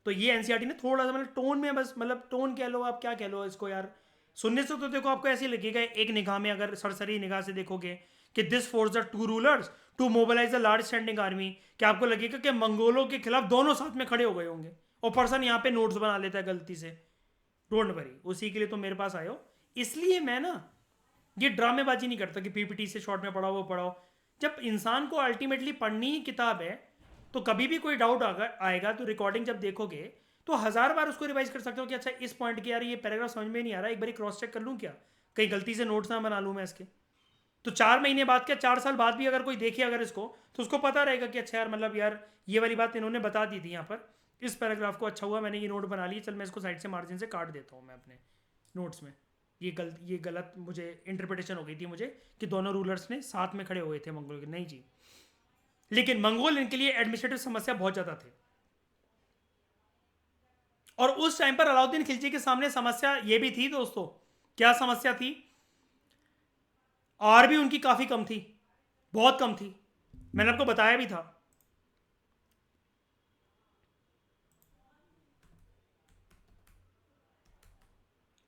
तो ये एनसीईआरटी ने थोड़ा सा मतलब टोन में, बस मतलब टोन कह लो आप, क्या कह लो इसको यार, सुनने से तो देखो आपको ऐसे लगेगा एक निगाह में, अगर सरसरी निगाह से देखोगे कि this force the two rulers to mobilise a large standing army, क्या आपको लगेगा कि मंगोलों के खिलाफ दोनों साथ में खड़े हो गए होंगे. और पर्सन यहाँ पे नोट्स बना लेता है गलती से. डोंट वरी, उसी के लिए तो मेरे पास आयो. इसलिए मैं ना ये ड्रामेबाजी नहीं करता कि पीपीटी से शॉर्ट में पढ़ाओ वो पढ़ाओ. जब इंसान को अल्टीमेटली पढ़नी ही किताब है तो कभी भी कोई डाउट आएगा तो रिकॉर्डिंग जब देखोगे तो 1000 बार उसको रिवाइज कर सकते हो कि अच्छा इस पॉइंट के यार ये पैराग्राफ समझ में नहीं आ रहा, एक बार क्रॉस चेक कर लूँ क्या, कहीं गलती से नोट्स ना बना लूँ मैं इसके. तो 4 महीने बाद क्या 4 साल बाद भी अगर कोई देखे अगर इसको, तो उसको पता रहेगा कि अच्छा यार मतलब यार ये वाली बात इन्होंने बता दी थी यहाँ पर इस पैराग्राफ को. अच्छा हुआ मैंने ये नोट बना ली, चल मैं इसको साइड से मार्जिन से काट देता हूँ मैं अपने नोट्स में. ये गलत मुझे इंटरप्रिटेशन हो गई थी मुझे कि दोनों रूलर्स ने साथ में खड़े हुए थे मंगोल के. नहीं जी, लेकिन मंगोल इनके लिए एडमिनिस्ट्रेटिव समस्या बहुत ज़्यादा थे. और उस टाइम पर अलाउद्दीन खिलजी के सामने समस्या ये भी थी दोस्तों. क्या समस्या थी. आर्मी उनकी काफ़ी कम थी, बहुत कम थी. मैंने आपको बताया भी था.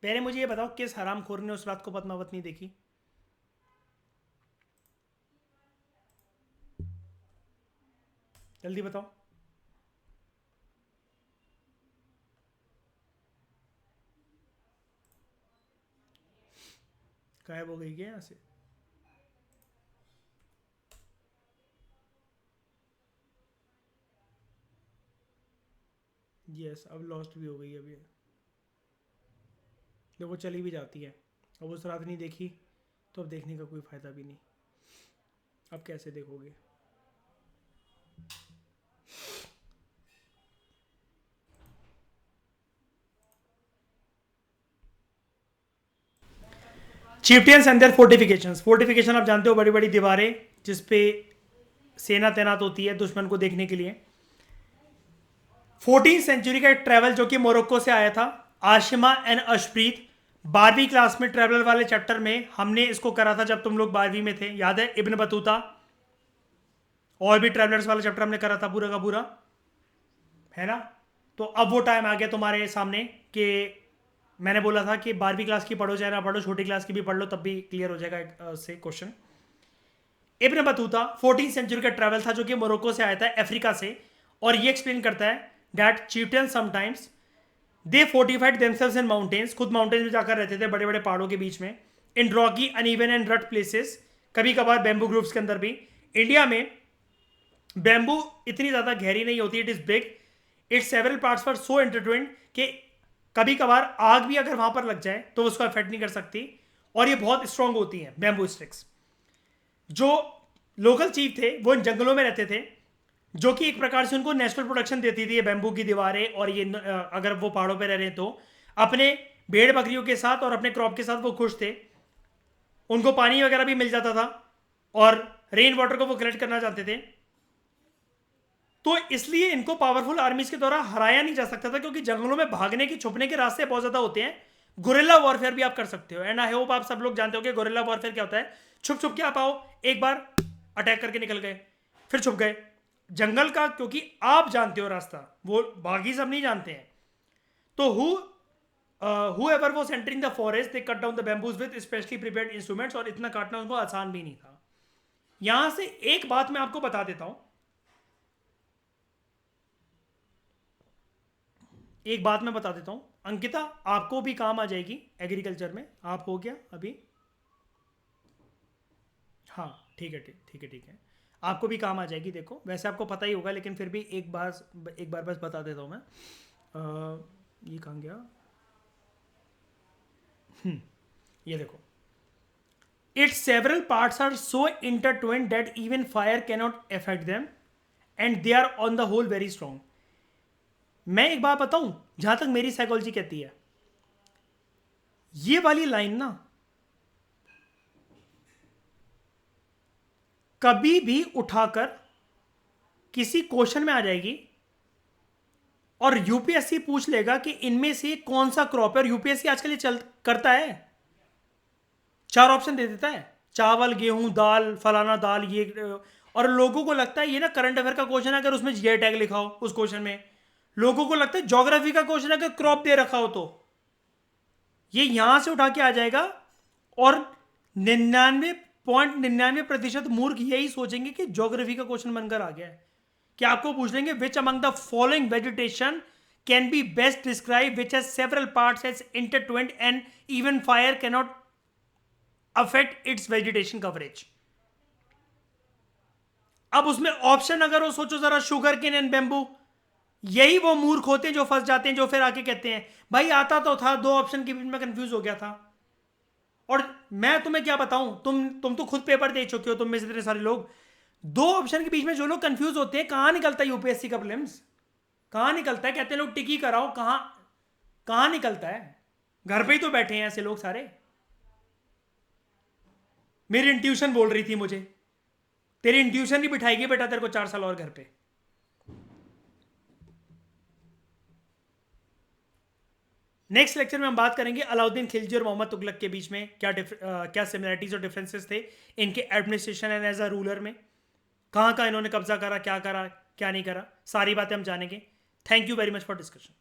पहले मुझे ये बताओ किस हरामखोर ने उस रात को पद्मावत नहीं देखी. जल्दी बताओ. गायब हो गई क्या यहाँ से. यस, अब लॉस्ट भी हो गई अभी. जब वो चली भी जाती है, अब उस रात नहीं देखी तो अब देखने का कोई फ़ायदा भी नहीं. अब कैसे देखोगे. चिफ्टियंस एंड देयर फोर्टिफिकेशंस. फोर्टिफिकेशन आप जानते हो, बड़ी बड़ी दीवारें जिसपे सेना तैनात होती है दुश्मन को देखने के लिए. 14वीं सेंचुरी का एक ट्रैवल जो कि मोरक्को से आया था, आशिमा एंड अशप्रीत. 12वीं क्लास में ट्रैवलर वाले चैप्टर में हमने इसको करा था जब तुम लोग 12वीं में थे, याद है. इब्न बतूता और भी ट्रैवलर्स वाला चैप्टर हमने करा था पूरा का पूरा, है ना. तो अब वो टाइम आ गया तुम्हारे सामने कि मैंने बोला था कि 12वीं क्लास की पढ़ो चाहे ना पढ़ो, छोटी क्लास की भी पढ़ लो तब भी क्लियर हो जाएगा से क्वेश्चन. इब्न बतूता 14वीं सेंचुरी का ट्रैवल था जो कि मोरक्को से आया था, अफ्रीका से. और ये एक्सप्लेन करता है that chieftains sometimes they fortified themselves in mountains. खुद माउंटेन्स में जाकर रहते थे, बड़े बड़े पहाड़ों के बीच में. इन रॉकी अनइवन एंड रट प्लेसेस, कभी कभार बैम्बू ग्रुप्स के अंदर भी। इंडिया में बैम्बू इतनी ज़्यादा गहरी नहीं होती, it is big, its several parts for so intertwined कि कभी कभार आग भी अगर वहां पर लग जाए तो उसको अफेक्ट नहीं कर सकती, और ये बहुत स्ट्रांग होती हैं बैम्बू स्टिक्स। जो लोकल चीफ थे वो इन जंगलों में रहते थे, जो कि एक प्रकार से उनको नेचुरल प्रोटेक्शन देती थी ये बैम्बू की दीवारें, और ये अगर वो पहाड़ों पर रह रहे हैं तो अपने भेड़ बकरियों के साथ और अपने क्रॉप के साथ वो खुश थे, उनको पानी वगैरह भी मिल जाता था, और रेन वाटर को वो कलेक्ट करना चाहते थे। तो इसलिए इनको पावरफुल आर्मीज के द्वारा हराया नहीं जा सकता था, क्योंकि जंगलों में भागने की छुपने के रास्ते बहुत ज्यादा होते हैं। गोरिल्ला वॉरफेयर भी आप कर सकते हो, एंड आई होप आप सब लोग जानते हो कि गोरिल्ला वॉरफेयर क्या होता है। छुप छुप के आप आओ, एक बार अटैक करके निकल गए, फिर छुप गए जंगल का, क्योंकि आप जानते हो रास्ता, वो बाकी सब नहीं जानते हैं। तो whoever was entering the forest, they cut down the bamboos with specially prepared instruments, और इतना काटना उनको आसान भी नहीं था। यहां से एक बात मैं आपको बता देता हूं, एक बात मैं बता देता हूं अंकिता, आपको भी काम आ जाएगी एग्रीकल्चर में। आप हो गया अभी, हाँ ठीक है, ठीक है, आपको भी काम आ जाएगी। देखो वैसे आपको पता ही होगा, लेकिन फिर भी एक बार बस बता देता हूँ मैं। ये कहाँ गया, ये देखो, its several parts are so intertwined that even fire cannot affect them, and they are on the whole very strong. मैं एक बात बताऊं, जहां तक मेरी साइकोलॉजी कहती है, ये वाली लाइन ना कभी भी उठाकर किसी क्वेश्चन में आ जाएगी, और यूपीएससी पूछ लेगा कि इनमें से कौन सा क्रॉप है। और यूपीएससी आजकल ये करता है, 4 ऑप्शन दे देता है, चावल, गेहूं, दाल, फलाना दाल, ये। और लोगों को लगता है ये ना करंट अफेयर का क्वेश्चन है, अगर उसमें जीआई टैग लिखा हो उस क्वेश्चन में। लोगों को लगता है ज्योग्राफी का क्वेश्चन है, अगर क्रॉप दे रखा हो तो ये यहां से उठा के आ जाएगा। और 99.99% मूर्ख यही सोचेंगे कि ज्योग्राफी का क्वेश्चन बनकर आ गया है, कि आपको पूछ लेंगे which among the following vegetation can be best describe which has several parts has intertwined and even fire can not affect its vegetation coverage. अब उसमें ऑप्शन अगर वो सोचो जरा, शुगर केन एंड बैम्बू, यही वो मूर्ख होते हैं जो फंस जाते हैं, जो फिर आके कहते हैं भाई आता तो था, 2 ऑप्शन के बीच में कंफ्यूज हो गया था। और मैं तुम्हें क्या बताऊं, तुम तो खुद पेपर दे चुके हो, तुम में से इतने सारे लोग। 2 ऑप्शन के बीच में जो लोग कंफ्यूज होते हैं, कहां निकलता है यूपीएससी का प्रीलिम्स, कहां निकलता है? कहते हैं लोग टिकी कराओ, कहां निकलता है? घर पे ही तो बैठे हैं ऐसे लोग सारे। मेरी इंट्यूशन बोल रही थी मुझे, तेरी इंट्यूशन नहीं बिठाएगी बेटा तेरे को 4 साल और घर पे। नेक्स्ट लेक्चर में हम बात करेंगे अलाउद्दीन खिलजी और मोहम्मद तुगलक के बीच में क्या सिमिलरिटीज और डिफरेंसेस थे इनके administration and as a ruler में, कहाँ इन्होंने कब्जा करा, क्या नहीं करा, सारी बातें हम जानेंगे। Thank you very much for discussion.